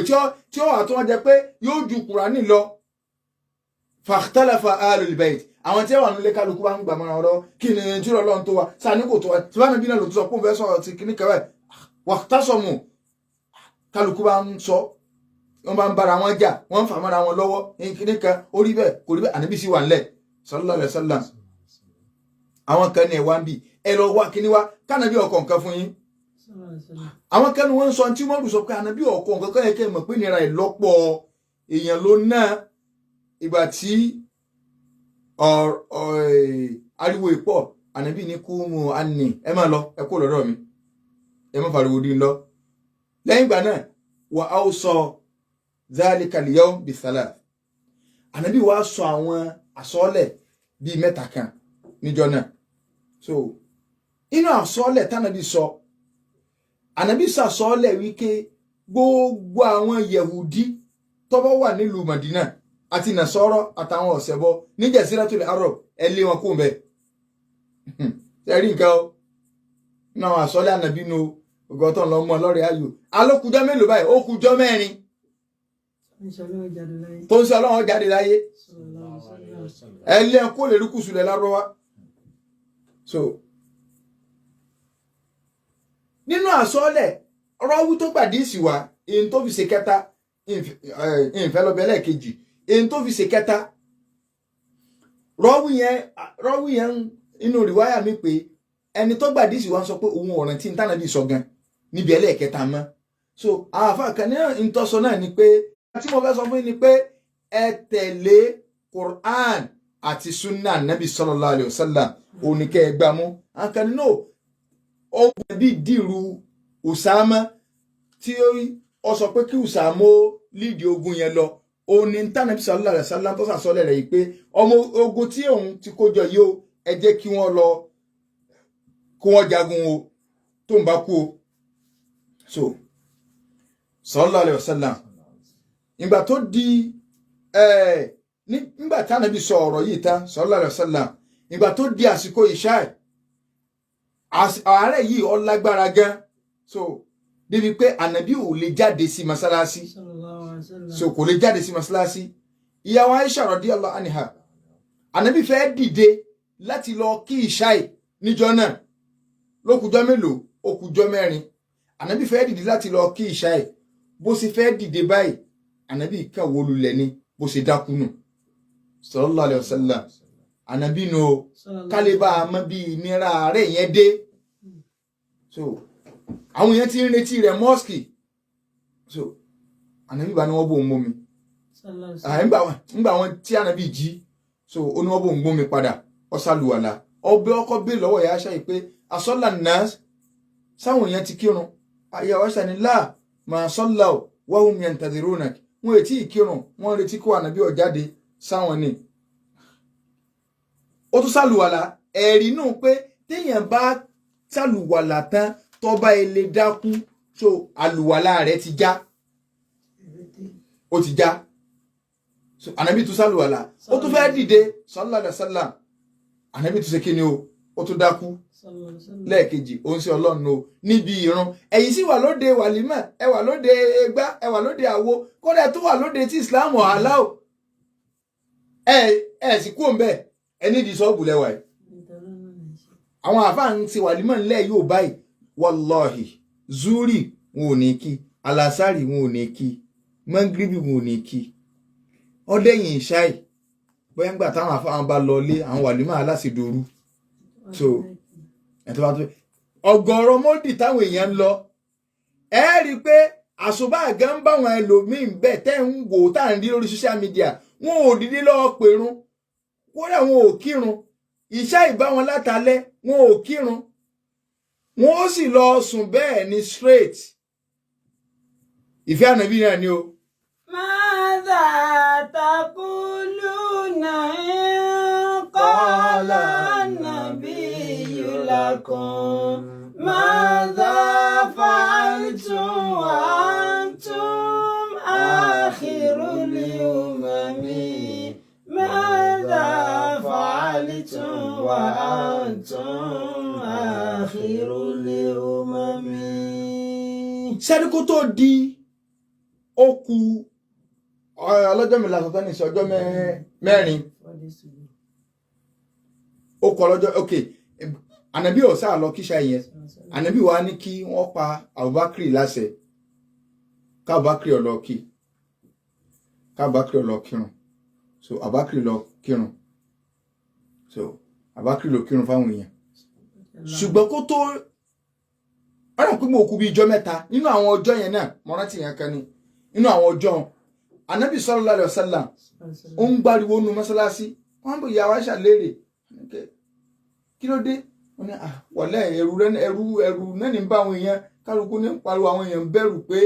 tí ó wà tó wọ́n jẹ pé yóò ju Qur'an lọ. Fakhtalafa ahlul bayt àwọn tí wà nílé kálukú bá ń gbà mọ́ra ọ̀rọ̀ kí ni tírà Ọlọ́run tó wa sani kò tó wa tí wọ́n bí náà ló tó sọ pé òun fẹ́ sọ̀rọ̀ ti kíní kẹwàá waqtasamu kálukú bá ń sọ wọ́n bá ń bára wọn jà wọ́n ń fà mọ́ra wọn lọ́wọ́ kíní kan orí bẹ́ẹ̀ kò rí bẹ́ẹ̀ Ànábì sì wà ńlẹ̀ sallallahu alaihi wasallam àwọn kan ní ẹ̀wá ń bì ẹ lọ wá kíní wá kánàbí ọkọ̀ nǹkan fún yín àwọn kan ní wọ́n ń sọ tí wọ́n rù sọ pé Ànábì ọkọ̀ nǹkan kan yẹ kẹ́ mọ̀ pé nira ìlọ́pọ̀ èèyàn ló ná ìgbà tí ariwo ìpọ̀ Ànábì ní kú mu àní ẹ má lọ ẹ kó lọ́dọ̀ mi ẹ má fariwo dín lọ lẹ́yìn ìgbà náà wà á sọ dhalika al-yawm bi-thalath Ànábì wá sọ àwọn àsọọ́lẹ̀ bíi mẹ́ta kan níjọ́ náà so inú àsọọ́lẹ̀ tánàbí sọ Ànábì sàsọọ́lẹ̀ wípé gbogbo àwọn Yẹhudi tó bá wà nílùú Madina àti Nasara àtàwọn ọ̀sẹ̀bọ ní Jaziratul Arab ẹ lé wọn kó bẹ́ẹ̀ ṣẹ́rí nǹkan o inú àwọn àsọọ́lẹ̀ Ànábì nù ọgọ́tọ̀ lọ mọ́ lọ́rẹ̀ ayò alókùjọ́ mélòó báyìí ó kùjọ́ mẹ́rin tó ń sọ Ọlọ́run jáde láyé ẹlẹ́ kó lè rí kùsù lẹ lárọ́wá so nínú àsọọ́lẹ̀ rọ́wú tó gbàdí ìsìwà èyí tó fi ṣe kẹta ìfẹ́ lọ bẹ́lẹ̀ kejì èyí tó fi ṣe kẹta rọ́wú yẹn inú rìwáyà mi pé ẹni tó gbàdí ìsìwà sọ pé òun ọ̀ràn tí ń tánàbí sọ gan níbi ẹlẹ́ẹ̀kẹta mọ́ so àwọn àfáà kan ní ìtọ́sọ náà ni pé tí mo fẹ́ sọ fún yín ni pé ẹ tẹ̀lé Qur'an àti sunna nabi sallallahu alayhi wa sallam oníkẹ́ ẹ gbámú àwọn kan nínú ọgbẹ́ bíi dìrú Usama tí ó sọ pé kí Usama ó lídìí ogun yẹn lọ òní tánàbí sallallahu alayhi wa sallam tó sàsọlẹ̀ rẹ̀ yìí pé ọmọ ogun tí òun ti kójọ yìí ó ẹ jẹ́ kí wọ́n jagun o tó ń bá kú o so sallallahu alayhi wa sallam ìgbà tó di nígbà tí Ànábì sọ ọ̀rọ̀ yìí tán sallallahu alayhi wa sallam ìgbà tó di àsìkò ìṣáì ààrẹ yìí ó lágbára gan so débi pé Ànábì ò lè jáde sí masalasi so kò lè jáde sí masalasi ìyàwó Aisha radiyallahu anha Ànábì fẹ́ dìde láti lọ kí ìṣáì níjọ́ náà lókùjọ́ mélòó ó kùjọ́ mẹ́rin Ànábì fẹ́ dìde láti lọ kí ìṣáì bó ṣe fẹ́ dìde báyìí Ànábì kan wó lulẹ̀ ni bó ṣe dákú nù sallallahu alayhi wa sallam Ànábì nù kálíbà mọ́ bí ìnira rẹ̀ yẹn dé so àwọn yẹn ti ń retí rẹ̀ mọ́ọ̀sì so Ànábì bá ní wọ́n bò ń mómi nígbà wọn tí Ànábì jí so ó ní wọ́n bò ń mómi padà ó sálùwàlà ọbẹ̀ ọkọ̀ bẹ́ẹ̀ lọ́wọ́ ìyá Aisha yìí pé asọ́là náà sáwọn èèyàn ti kírun ìyá Aisha ní láà máa sọ́là ò wahum yantadhirunak wọn ètí ìkírun wọn retí kó Ànábì ó jáde sáwọn ni ó tún sálùwàlà ẹ̀rí nù pé téèyàn bá sálùwàlà tán tó bá ilé dákú so àlùwàlà rẹ̀ ti já ó ti já so Ànábì tún sálùwàlà ó tún fẹ́ dìde sallallahu alaihi wasallam Ànábì tún ṣe kí ni ó tún dákú lẹ́ẹ̀kejì ó ń ṣe Ọlọ́run o níbi ìrun ẹ̀yin sì wà lóde wàlímà ẹ wà lóde ẹgbá ẹ wà lóde àwo kódà tó wà lóde tí Islam ọ̀hálà o ẹ sì kú òǹbẹ ẹ nídìí sọ́ọ̀bù lẹ́wà ẹ̀ àwọn àfáà ń ṣe wàlímà ńlẹ̀ yóò báyìí wallahi zuri wọn ò ní kí alasari wọn ò ní kí mangribi wọn ò ní kí ọdẹyìn ìṣáì bóyá ńgbà táwọn àfáà bá lọ lé àwọn wàlímà aláṣẹdòru so ọ̀gọ̀rọ̀ mọ́dì táwọn èèyàn ń lọ ẹ rí i pé àṣùbà gan bá wọn ẹlòmíín bẹ́ẹ̀ tẹ́ ń wò tá à ń rí lórí social media wọn ò dìde lọ́ọ́ pèrun kódà wọn ò kírun ìṣá ìbá wọn látàlẹ́ wọn ò kírun wọn ó sì lọ sùn bẹ́ẹ̀ ní straight ìfẹ́ ànábì náà ni o. ماذا تقولون إن قال النبي لكم ماذا فعلتم وأنتم آخر الأمم ماذا فعلتم وأنتم آخر الأمم. sẹ́ni kó tó di ó kù ọlọ́jọ́ mi lásán tán ní ìṣe ọjọ́ mẹ́rin ó kọ lọ́jọ́ ok ànábì ò sáà lọ kíṣà yẹn ànábì wa ní kí wọ́n pa Abubakar láṣẹ káàbákiri ọlọ kí káàbákiri ọlọ kírun so Abubakar lọ kírun so Abubakar lọ kírun fáwọn èèyàn ṣùgbọ́n kó tó ọ̀rọ̀ pé mo kú bí ijọ́ mẹ́ta nínú àwọn ọjọ́ yẹn náà mo rántí yẹn kan ni nínú àwọn ọjọ́ Anabi sallallahu alaihi wasallam ó ń gbáriwo nu mọ́sálásí wọ́n bò ìyá wa ṣàlérè kí ló dé wọ́n ní wọ̀lẹ́ ẹ̀rù náà ní bá àwọn èèyàn kálukú ní pariwo àwọn èèyàn bẹ̀rù pé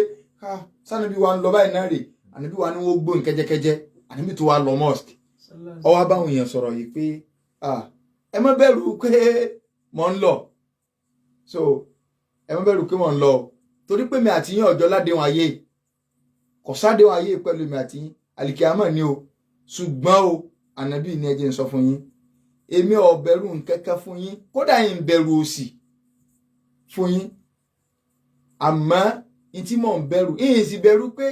sanabi wa ń lọ báyìí náà rè Anabi wa ní wọ́n gbóhùn kẹ́jẹ́kẹ́jẹ́ Anabi tó wá lọ mosque ó wá bá àwọn èèyàn sọ̀rọ̀ yìí pé ẹ má bẹ̀rù pé mò ń lọ so ẹ má bẹ̀rù pé mò ń lọ torí pé mi àti yín ọjọ́ ládéhùn ayé kò sádéhùn ayé pẹ̀lú mi àti yín àlìkíyámà ni o ṣùgbọ́n o Ànábì ní ẹ jẹ́ n sọ fún yín èmi ò bẹ̀rù nkẹ́kẹ́ fún yín kódà yín bẹ̀rù òṣì fún yín àmọ́ in tí mò ń bẹ̀rù yín sì bẹ̀rù pé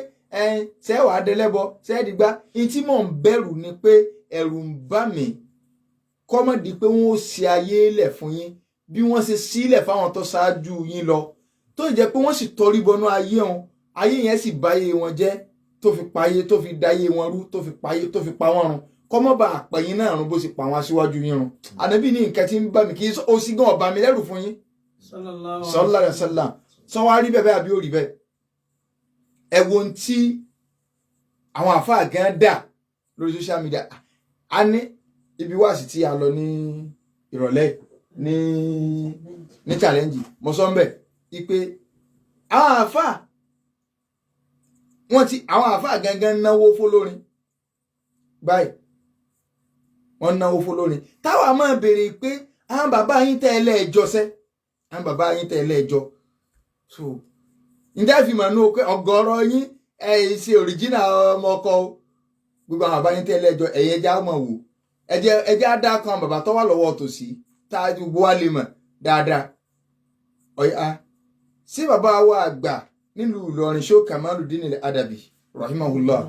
ṣé wàá dẹlẹ́bọ ṣé dìgbà in tí mò ń bẹ̀rù ni pé ẹ̀rù ń bà mí kọ́mọ̀dé pé wọ́n ó ṣe ayé lẹ̀ fún yín bí wọ́n ṣe sílẹ̀ fáwọn tó ṣáájú yín lọ tó jẹ́ pé wọ́n sì tọrí bọnú ayé wọn ayé yẹn sì báyé wọn jẹ́ tó fi payé tó fi dáyé wọn rú tó fi payé tó fi pa wọ́n run kọ́mọ́ bá àpẹ̀yìn náà run bó ṣe pa àwọn aṣíwájú yín run Ànábì ní nǹkan tí ń bá mi kì í ó sì gan ọba mi lẹ́rù fún yín sallallahu alaihi wasallam sọ wá rí bẹ́ẹ̀ àbí ó rí bẹ́ẹ̀ ẹ wo ohun tí àwọn àfáà gan dà lórí social media a ní ibi wáàsí tí a lọ ní ìrọ̀lẹ́ ní challenge mo sọ ń bẹ̀ ipe àwọn àfáà gangan náwó fólórin báyìí wọ́n náwó fólórin táwa máa béèrè pé àwọn bàbá yín tẹ́ ẹlẹ́ẹ̀jọ́ sẹ́ àwọn bàbá yín tẹ́ ẹlẹ́ẹ̀jọ́ so ǹjẹ́ fi mọ̀ ní pé ọ̀gọ̀rọ̀ yín ṣe original ọmọ ọkọ gbogbo àwọn bàbá yín tẹ́ ẹlẹ́ẹ̀jọ́ ẹ̀yẹ ẹja mọ̀ wò ẹjẹ́ á dá kan bàbá tó wà lọ́wọ́ tòsí tá a gbogbo wa lè mọ̀ dáadáa ọ̀yà sí bàbá wa àgbà nílùú Ìlọrin Sheikh Kamaluddin Anabi rahimahullah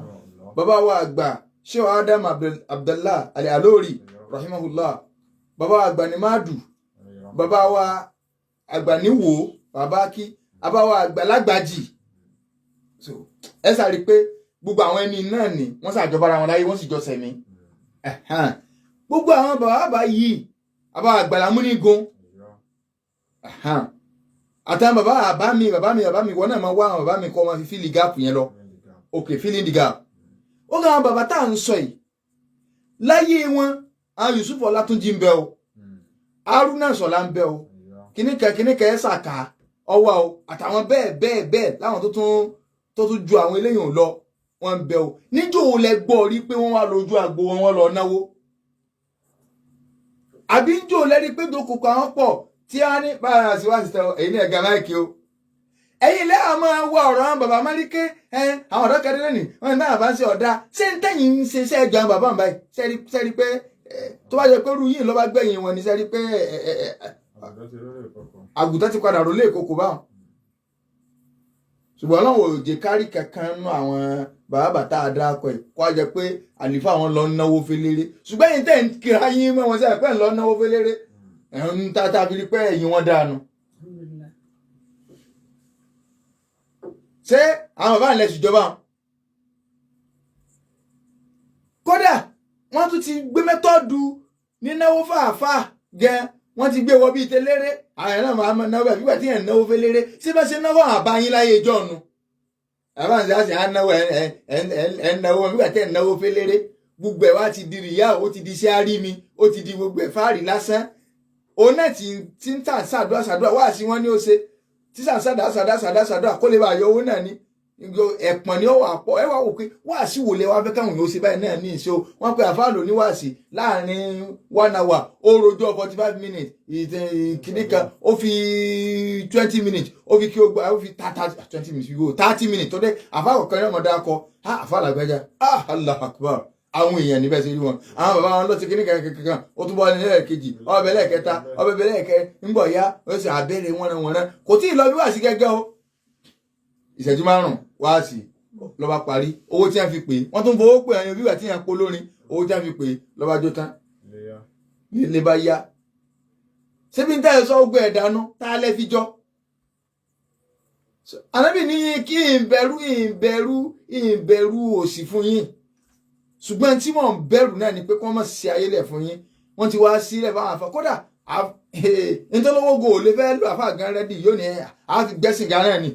bàbá wa àgbà Sheikh Adam Abdallah Al-Alori rahimahullah bàbá wa àgbà ní Madu bàbá wa àgbà ní Wo bàbá kí bàbá wa àgbà lágbàjì so ẹ sáré pé gbogbo àwọn ẹni náà ni wọ́n ṣàjọba ara wọn láyé wọ́n sì jọ sẹ̀mí gbogbo àwọn bàbá yìí bàbá àgbà lámúnigun àtàwọn bàbá mi wọ́n náà máa wá àwọn bàbá mi kọ́ máa fi fíìlì gáàpù yẹn lọ okay filling the gap ó ga àwọn bàbá tá à ń sọ yìí láyé wọn àwọn Yusuf Ọlátúnjí ń bẹ o Haruna Sọlá ń bẹ o kìnnìkẹ Sàká ọwọ́ o àtàwọn bẹ́ẹ̀ láwọn tó tún ju àwọn eléyìí lọ wọ́n ń bẹ o níjó wo lẹ gbọ́ rí pé wọ́n wá lójú àgbo wọn lọ náwó àbí níjó lẹ rí pé dókòkò àwọn pọ̀ tí a ní bára síwájú tẹ èyí ní ẹ̀gá máìkì o ẹ̀yin lẹ́ àmọ́ wọ ọ̀rọ̀ àwọn bàbá máríkẹ́ àwọn ọ̀dọ́ kẹrin lónìí wọn náà bá ń ṣe ọ̀dà ṣé ń tẹ̀yìn ń ṣe iṣẹ́ ẹgbẹ́ àwọn bàbá mi báyìí sẹ́rí pé tó bá jẹ pé rú yìí ló bá gbẹ̀yìn wọn ni sẹ́rí pé àgùntàn ti padà rólé ìkókò báwọn. ṣùgbọ́n ọlọ́run ò jẹ́ kárí kankan nú àwọn bàbá bàtà àdáàkọ ẹ̀ kó a jẹ pé àlìfà wọn lọ náwó féléré ṣùgbọ́n ẹ̀yin tẹ̀ ń kíra yín mọ́ wọn sẹ́yìn pẹ́ ń lọ náwó féléré ẹ̀hún tata fi rí pé ẹ̀yin wọn dànù. ṣé àwọn bàbá ilẹ̀ ṣìjọba kódà wọ́n tún ti gbé mẹ́tọ́ọ̀dù nínáwó fàáfàá gẹ wọ́n ti gbé wọ bíi tẹlẹ́rẹ́ àwọn náà máa náwó bẹ́ẹ̀ nígbà tí yẹn náwó fẹ́lẹ́rẹ́ ṣé bá ṣe náwó àbá yín láyé ìjọ ọ̀nù àbáǹsì àti ànáwó ẹnáwó nígbà tẹ́ ẹnáwó fẹ́lẹ́rẹ́ gbogbo ẹ̀ wá ti di rìyá ó ti di iṣẹ́ àrí mi ó ti di gbogbo ẹ̀ fáàrí lásán òun náà ti ń tà ṣàdúrà wá sí wọn ní ó ṣe tí ṣàdúrà kó lè bá yọ owó náà ní ẹ̀pọ̀n ni ó wà pọ̀ ẹ wá wò pé wáàsí wò lẹ wá fẹ́ káwọn yóò ṣe báyìí náà ní ìṣó wọ́n pe àfáà lò ní wáàsí láàrin 1 hour ó rojọ́ 45 minutes kìíní kan ó fi 20 minutes ó fi kí ó gba ó fi 20 minutes yóò 30 minutes tó dé àfáà kọ̀ọ̀kan ní ọmọdé akọ àfáà làgbẹ́jà Allahu Akbar àwọn èèyàn níbẹ̀ sí rí wọn àwọn bàbá wọn lọ sí kíní kankan ó tún bọ́ ní lẹ́ẹ̀kejì ọbẹ̀ lẹ́ẹ̀kẹta ọbẹ̀ lẹ́ẹ̀kẹrin ńgbọ̀ ya ó sì àbẹ̀rẹ̀ wọn kò tí ì lọ bí wàásí gẹ́gẹ́ o ìṣẹ́jú 5 wáàsí ló bá parí owó tí wọ́n fi pè wọ́n tún fowó pè ẹyin bíwà tí wọ́n pò lórin owó tí wọ́n fi pè ló bá jó tán lè bá yá ṣébí ń tẹ́ sọ ogun ẹ̀dánú tá a lẹ́ fi jọ Ànábì ní kí ìbẹ̀rù òṣì fún yín ṣùgbọ́n tí wọ́n bẹ̀rù náà ni pé kí wọ́n má ṣe ayélẹ̀ fún yín wọ́n ti wá sílẹ̀ báwọn àfa kódà nítorówó go lè fẹ́ lò àfa gan rẹ́dì yóò ní àfi gbẹ́sìn gan náà ni.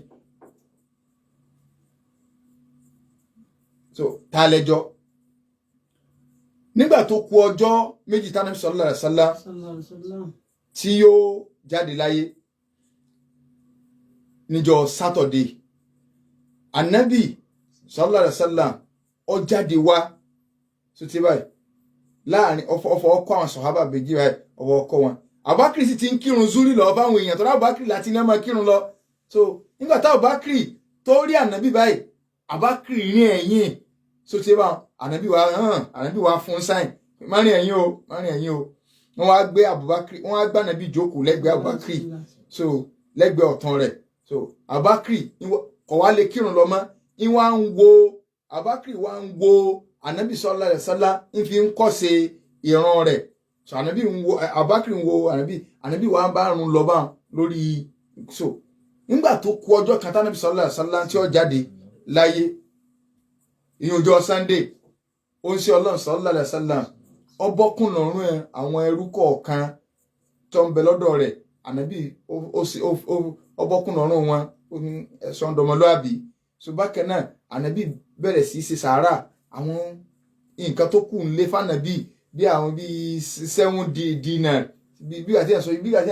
So ta lẹ́jọ́ nígbà tó kù ọjọ́ méjì tánà sallallahu alaihi wasallam tí yóò jáde láyé níjọ́ Saturday Anabi sallallahu alaihi wasallam ó jáde wá so ti báyìí láàrin ọfọ ọkọ àwọn sọ̀hábà méjì báyìí ọwọ́ ọkọ wọn Abubakar sì ti ń kírun zúrí lọ báwọn èèyàn tó rá Abubakar láti ní ọmọ kírun lọ so nígbà tá Abubakar tó rí Anabi báyìí Abubakar ní ẹ̀yìn so ti bá Anabi wa fún sáìn má rìn ẹ̀yìn o wọ́n wá gbé Abubakar wọ́n wá gbé Anabi jókòó lẹ́gbẹ̀ẹ́ Abubakar so lẹ́gbẹ̀ẹ́ ọ̀tún rẹ̀ so Abubakar kò wá lè kírun lọ mọ́ ìwà ń wo Abubakar wá ń wo Anabi sallallahu alaihi wasallam ń fi ń kọ́ṣe ìran rẹ̀ so Anabi ń wo Abubakar ń wo Anabi wa ń bá rún lọ bá lórí so nígbà tó kù ọjọ́ kan tí Anabi sallallahu alaihi wasallam tí ó jáde láyé ìyẹn ọjọ́ Sunday ó ń ṣe Ọlọ́run sallallahu alaihi wasallam ọbọ̀kùn lọ́rùn ẹ̀ àwọn ẹrú kọ̀ọ̀kan tó ń bẹ lọ́dọ̀ rẹ̀ Anabi ọbọ̀kùn lọ́rùn wọn ẹ̀sọ́ ọ̀dọ́mọlúàbí so bákan náà Anabi bẹ̀rẹ̀ sí ṣe sàárà àwọn nǹkan tó kù ń lé fànàbí bí àwọn bí 7 dinar bí àti ẹ̀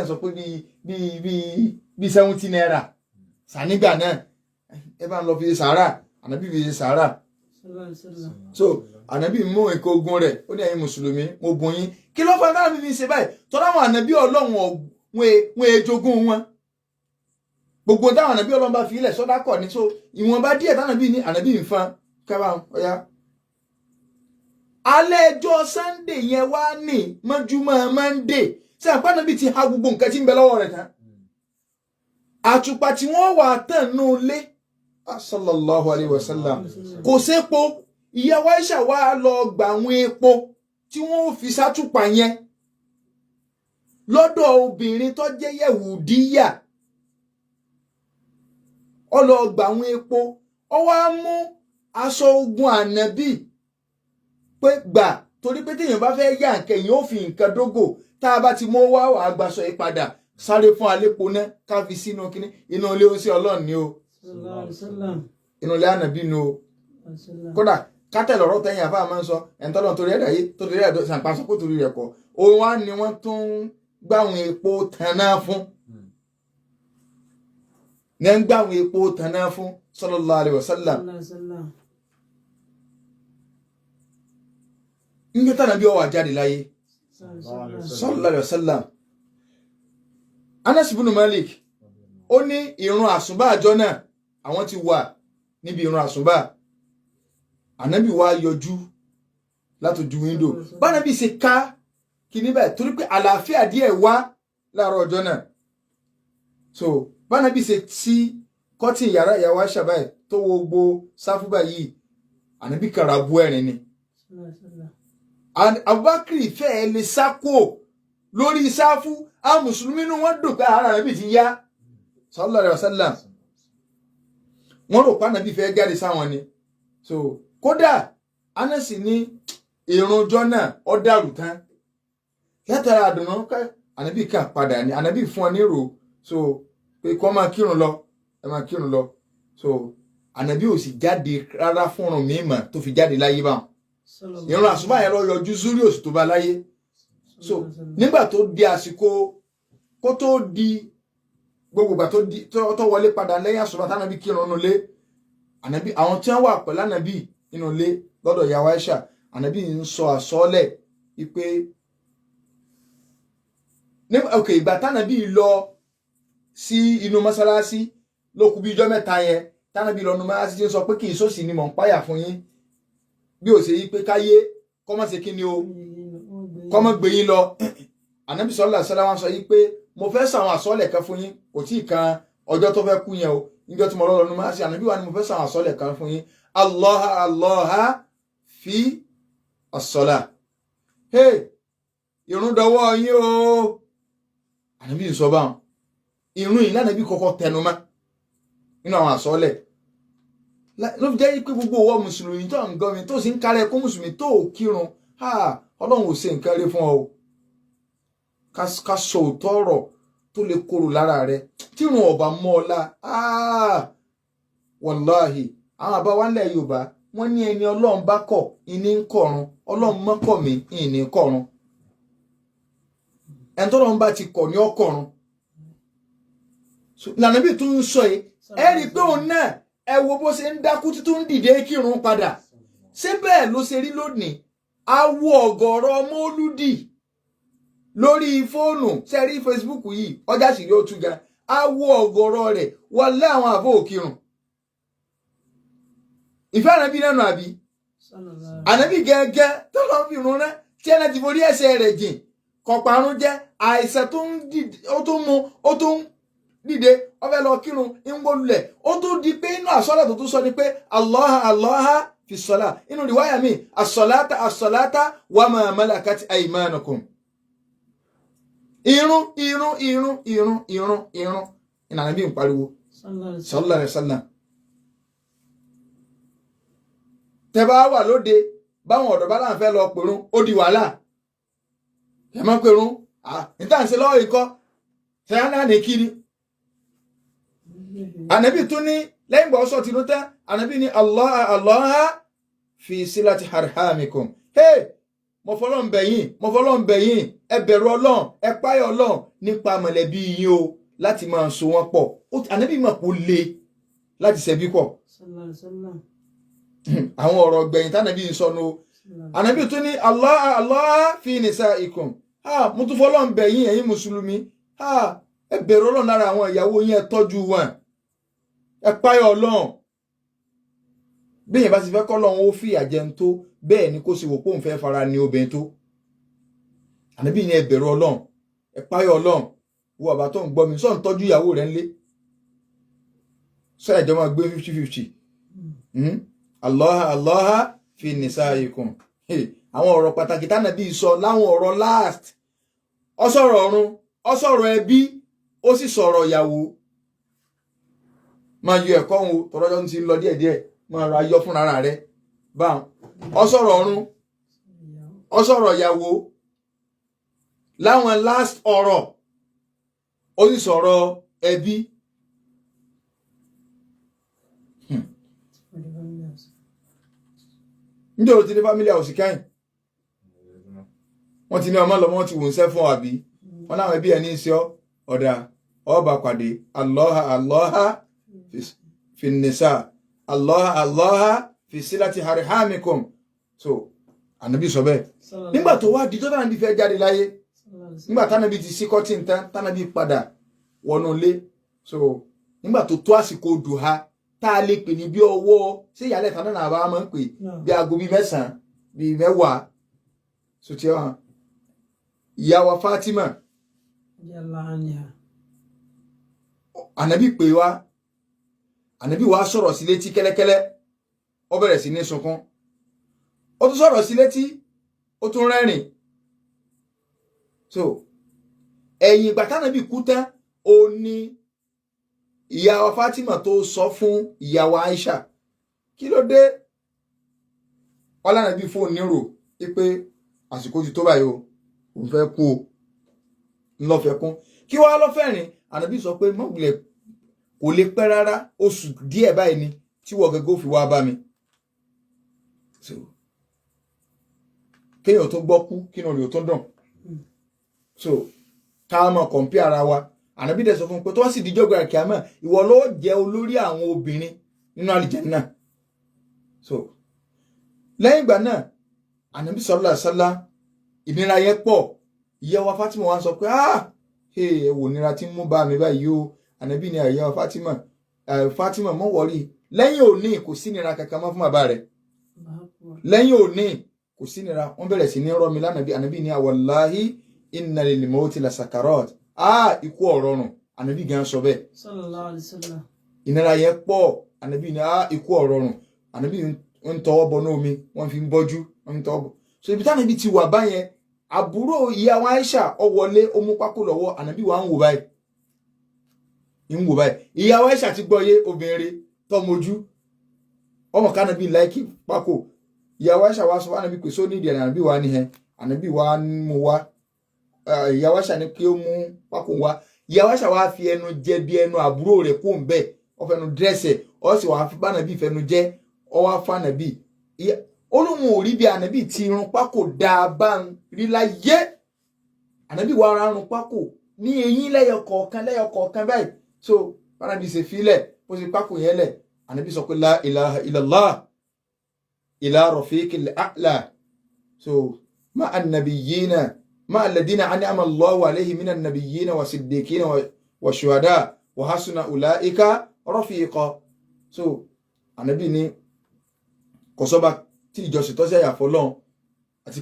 sọ pé bí 70 naira sànígbà náà ẹ bá ń lọ fi ṣe sàárà Anabi fi ṣe sàárà so Anabi mú nǹkan ogun rẹ̀ ó ní ẹ̀yin mùsùlùmí mo bùn yín kí ló fà náà fi ṣe báyìí tọ́lá àwọn Anabi Ọlọ́run wọn èjogún wọn gbogbo táwọn Anabi Ọlọ́run bá fi ilẹ̀ sọ́dá kọ̀ ní so ìwọ̀nba díẹ̀ tánàbí ní Anabi nǹkan kábà ọ̀yá alẹ́ ẹjọ́ Sunday yẹn wá ní mọ́júmọ́ Monday tí àpá Anabi ti ha gbogbo nǹkan tí ń bẹ lọ́wọ́ rẹ̀ tán àtùpà tí wọ́n wà tàn nù lé sallallahu alaihi wasallam kò sépo ìyàwó Aisha wá lọ gbà àwọn epo tí wọ́n fi sátùpà yẹn lọ́dọ̀ obìnrin tó jẹ́ Yẹ̀wùdíyà ó lọ gbà àwọn epo ó wá mú aṣọ ogun Ànábì pé gbà torí pé téèyàn bá fẹ́ yá nǹkan èèyàn ó fi nǹkan dógò tá a bá ti mú wá wàá gbaṣọ yìí padà sáré fún alépo náà ká fi sínú kínní inú ilé ó sí Ọlọ́run ni o inú ilé Ànábì ni o kódà kátẹ́ lọ́rọ́ tẹ́yìn àfáà máa ń sọ ẹ̀ńtọ́lọ́ torí ẹ̀dá yé torí ẹ̀dá sàǹpasọ kó torí rẹ̀ kọ́ òun wá ni wọ́n tún gbáwọn epo tanná fún ní ń gbáwọn epo tanná fún sallallahu alaihi wasallam nígbà tí Ànábì ó wá jáde láyé sallallahu alaihi wasallam Anas ibn Malik ó ní ìrun àsùnbà àjọ náà àwọn ti wà níbi ìrun àsùnbà Ànábì wá yọjú látòjú wíńdò bánábì ṣe ká kíní báyìí torí pé àlàáfíà díẹ̀ wá láàárọ̀ ọjọ́ náà so bánábì ṣe tí kọ́tìn yàrá ìyàwó Aisha báyìí tó wo gbogbo sáfù báyìí Ànábì kàrà bú ẹ̀rín ni Abubakar fẹ́ẹ́ lè sá kúò lórí sáfù àwọn mùsùlùmí nínú wọn dùn pé ara Ànábì ti yá sallallahu alaihi wasallam wọn rò pé Ànábì fẹ́ jáde sáwọn ni so kódà Anasi ní ìrúnjọ́ náà ó dàrú tán látara àdùnnú Ànábì kan padà ní Ànábì fún ọ nírò so pé kó máa kírun lọ ẹ máa kírun lọ so Ànábì ò sì jáde rárá fún ọ̀run mímọ́ tó fi jáde láyé bá ìrun àsùbá yẹn lọ yọjú zúrí òsì tó bá láyé. So nígbà tó di àsìkò kó tó di gbogbo ìgbà tó wọlé padà lẹ́yìn àsùbá tánàbí kírun nínú ilé, Ànábì àwọn tí wọ́n wà pẹ̀lú Ànábì nínú ilé lọ́dọ̀ ìyá wa Aisha, Ànábì ń sọ àsọọ́lẹ̀ wípé ìgbà tánàbí lọ sí inú mọ́sálásí ló kù bí ijọ́ mẹ́ta yẹn, tánàbí lọ inú mọ́sálásí tí ń sọ pé kì í sósì ni mò ń páyà fún yín bí ó ṣe yí pé káyé kọ́mọ́ ṣe kí ni o kọ́mọ́ gbé yín lọ. Ànábì sallallahu alaihi wasallam sọ yí pé mo fẹ́ sàwọn àsọọ́lẹ̀ kan fún yín, kò tí ì kan ọjọ́ tó fẹ́ kú yẹn o, níjọ́ tí mo lọ́ọ́ lọ́nu máa ṣe Ànábì wa ni mo fẹ́ sàwọn àsọọ́lẹ̀ kan fún yín. Allah fi as-salah. Ìrun dọwọ́ yín o. Ànábì sọ báwọn ìrun yìí lánàbí kọ́kọ́ tẹnu mọ́ nínú àwọn àsọọ́lẹ̀ ló fi jẹ́ pé gbogbo owó mùsùlùmí tó ń gọ́mi tó sì ń kárẹ́ kó mùsùlùmí tó kírun Ọlọ́run ò ṣe nǹkan rí fún ọ o. Ká sọ òótọ́ ọ̀rọ̀ tó lè korò lára rẹ tírun ọba mọ́ ọ la wàláhì àwọn àbá wa ńlẹ̀ Yorùbá wọ́n ní ẹni Ọlọ́run bá kọ̀ ìní ń kọ̀run, Ọlọ́run mọ́kọ̀ mí ìní ń kọ̀run. ẹni tó lọ́n bá ti kọ̀ ní ọkọ̀run lànà bí tún ń sọ yìí ẹ rí i pé òun náà ẹ wo bó ṣe ń dákú tí tó ń dìde kírun padà. Ṣé bẹ́ẹ̀ ló ṣe rí lónìí? Awo ọ̀gọ̀rọ̀ mọ́lúdì lórí fóònù ṣe rí Facebook yìí ọjà sì rí ó tú gan. Awo ọ̀gọ̀rọ̀ rẹ̀ wọlé àwọn àbó òkírun. Ìfẹ́ Ànábì nínú àbí Ànábì gẹ́gẹ́ tó lọ́ fi rún rẹ́ tí ẹni ti forí ẹsẹ̀ rẹ̀ jìn kọ̀parun jẹ́ àìsàn tó ń dìde ó tó ń dìde ó fẹ́ lọ kírun ń gbólulẹ̀ ó tó di pé inú àsọ́lẹ̀ tó tún sọ ni pé Allah fi sọ́lá inú riwaya mi as-salata wa ma malakat aymanukum. Irun ìnànà bí n pariwo sallallahu alaihi wasallam. Tẹ bá wà lóde báwọn ọ̀dọ́ bá láǹfẹ́ lọ pèrún ó di wàhálà. Ẹ má pèrún níta ń ṣe lọ́wọ́ ikọ́ ṣe á náà ní kiri. Ànábì tún ní lẹ́yìn gbọ́ sọ tinú tán Ànábì ní Allah fi silati arhamikum. Mo fọlọ́n bẹ̀ yín ẹ bẹ̀rù Ọlọ́run ẹ páyà Ọlọ́run nípa mọ̀lẹ́bí yín o láti máa so wọ́n pọ̀. Ànábì mọ̀ kó le láti ṣẹbí pọ̀. Àwọn ọ̀rọ̀ gbẹ̀yìn tánàbí sọnù o. Ànábì tún ní Allah fi nisaikum. Mo tún fọlọ́n bẹ̀ yín ẹ̀yin mùsùlùmí ẹ bẹ̀rù Ọlọ́run lára àwọn ìyàwó yín ẹ tọ́jú wọn ẹ páyà Ọlọ́run. Bí èèyàn bá ti fẹ́ kọ́ Ọlọ́run ó fìyà jẹun tó bẹ́ẹ̀ ni kó sì wò pé òun fẹ́ fara ní obìnrin tó. Ànábì ní ẹ bẹ̀rù Ọlọ́run ẹ páyà Ọlọ́run. Wo àbá tó ń gbọ́ mi sọ ń tọ́jú ìyàwó rẹ̀ ńlé sọ ẹ̀jọ̀ máa gbé 50-50. Allah fi nisaikum. Àwọn ọ̀rọ̀ pàtàkì tánàbí sọ láwọn ọ̀rọ̀ last ó sọ̀rọ̀ ọ̀run ó sọ̀rọ̀ ẹbí ó sì sọ̀rọ̀ ìyàwó. Máa yọ ẹ̀kọ́ òun tọ́rọ́jọ́ ti lọ díẹ̀díẹ̀ máa ra yọ fúnra rẹ̀ báwọn ó sọ̀rọ̀ ọ̀run ó sọ̀rọ̀ ìyàwó láwọn last ọ̀rọ̀ ó sì sọ̀rọ̀ ẹbí. Níjọ́ ti ní family house káyìn wọ́n ti ní ọmọ lọ́mọ ti wò ń sẹ́ fún àbí wọ́n láwọn ẹbí ẹni sí ọ̀dà ọba pàdé Allah fi nisa Allah fi silati arhamikum. So Ànábì sọ bẹ́ẹ̀ nígbà tó wá di tó tánàbí fẹ́ jáde láyé nígbà tánàbí ti sí kọ́tí nǹkan tánàbí padà wọnú ilé. So nígbà tó tó àsìkò dùhà tá a lè pè ní bí ọwọ́ ṣé ìyálẹ̀ tán náà bá máa ń pè bí aago bíi 9 bíi 10. So tí wọn ìyá wa Fatima Ànábì pè wá Ànábì wá sọ̀rọ̀ sí létí kẹ́lẹ́kẹ́lẹ́ ó bẹ̀rẹ̀ sí ní sunkún ó tún sọ̀rọ̀ sí létí ó tún rẹ́rìn. So ẹ̀yìn ìgbà t'Ànábì kú tán ó ní ìyá wa Fatima tó sọ fún ìyá wa Aisha kí ló dé Ànábì fóònù nírò pé àsìkò ti tó báyìí o òun fẹ́ kú o ńlọ fẹ́ kún kí wàá lọ fẹ́rìn. Ànábì sọ pé mọ̀gbìlẹ̀ kò lè pẹ́ rárá oṣù díẹ̀ báyìí ni tí wọ́n gẹ́gẹ́ fi wá bá mi so kéèyàn tó gbọ́ kú kí náà lè tó dùn so ká mọ̀ kọ̀ǹpí ara wa Ànábì dẹ̀ sọ fún pé tó wá sì díjọ́ gbà kíámà ìwọ ló jẹ́ olórí àwọn obìnrin nínú àlìjánnà so lẹ́yìn ìgbà náà Ànábì sallallahu alaihi wasallam ìnira yẹn pọ̀ ìyá wa Fatima wa sọ pé ẹ wò nira tí ń mú bá mi báyìí o Ànábì ní ìyá wa Fatima mọ́ wọ́rí lẹ́yìn òní kò sí nira kankan mọ́ fún bàbá rẹ̀ lẹ́yìn òní kò sí nira wọ́n bẹ̀rẹ̀ sí ní rọ́ mi lánàbí Ànábì ní wallahi inna lil mawti la sakarat ikú ọ̀rọ̀rùn Ànábì gan sọ bẹ́ẹ̀ sallallahu alaihi wasallam ìnira yẹn pọ̀ Ànábì ní ikú ọ̀rọ̀rùn Ànábì ń tọwọ́ bọ nómi wọ́n fi ń bọ́jú wọ́n ń tọwọ́ bọ so ibi táwọn ibi ti wà báyẹn àbúrò ìyá wa Aisha ó wọlé ó mú pákó lọ́wọ́ Ànábì wa ń wò báyìí ìyá wa Aisha ti gbọ́ yé obìnrin tọmọjú ọmọ kánàbí láìkí pákó ìyá wa Aisha wa sọ wá Ànábì pé só nídìí Ànábì wa ní Ànábì wa mú wa ìyá wa Aisha ní kí ó mú pákó wa ìyá wa Aisha wa fi ẹnu jẹ bí ẹnu àbúrò rẹ̀ kó ń bẹ ó fẹnu dírẹ́sẹ̀ ó sì wá fi bá Ànábì fẹnu jẹ ó wá fún Ànábì olóhùn ò rí bí Ànábì ti irun pákó dáa bá ń rí láyé Ànábì wa ara run pákó ní eyín lẹ́yọ kọ̀ọ̀kan báyìí so Ànábì ṣe filẹ̀ bó ṣe pákó yẹn lẹ̀ Ànábì sọ pé la ilaha illallah ila rafiqil a'la so ma annabiyina ma alladina an'ama Allahu alayhim minan nabiyina wa siddiqina wa shuhada wa hasuna ulaika rafiqa so Ànábì ní kò sọ́ba tí ìjọsìn tọ́sí àyàfọ́ lọ́n àti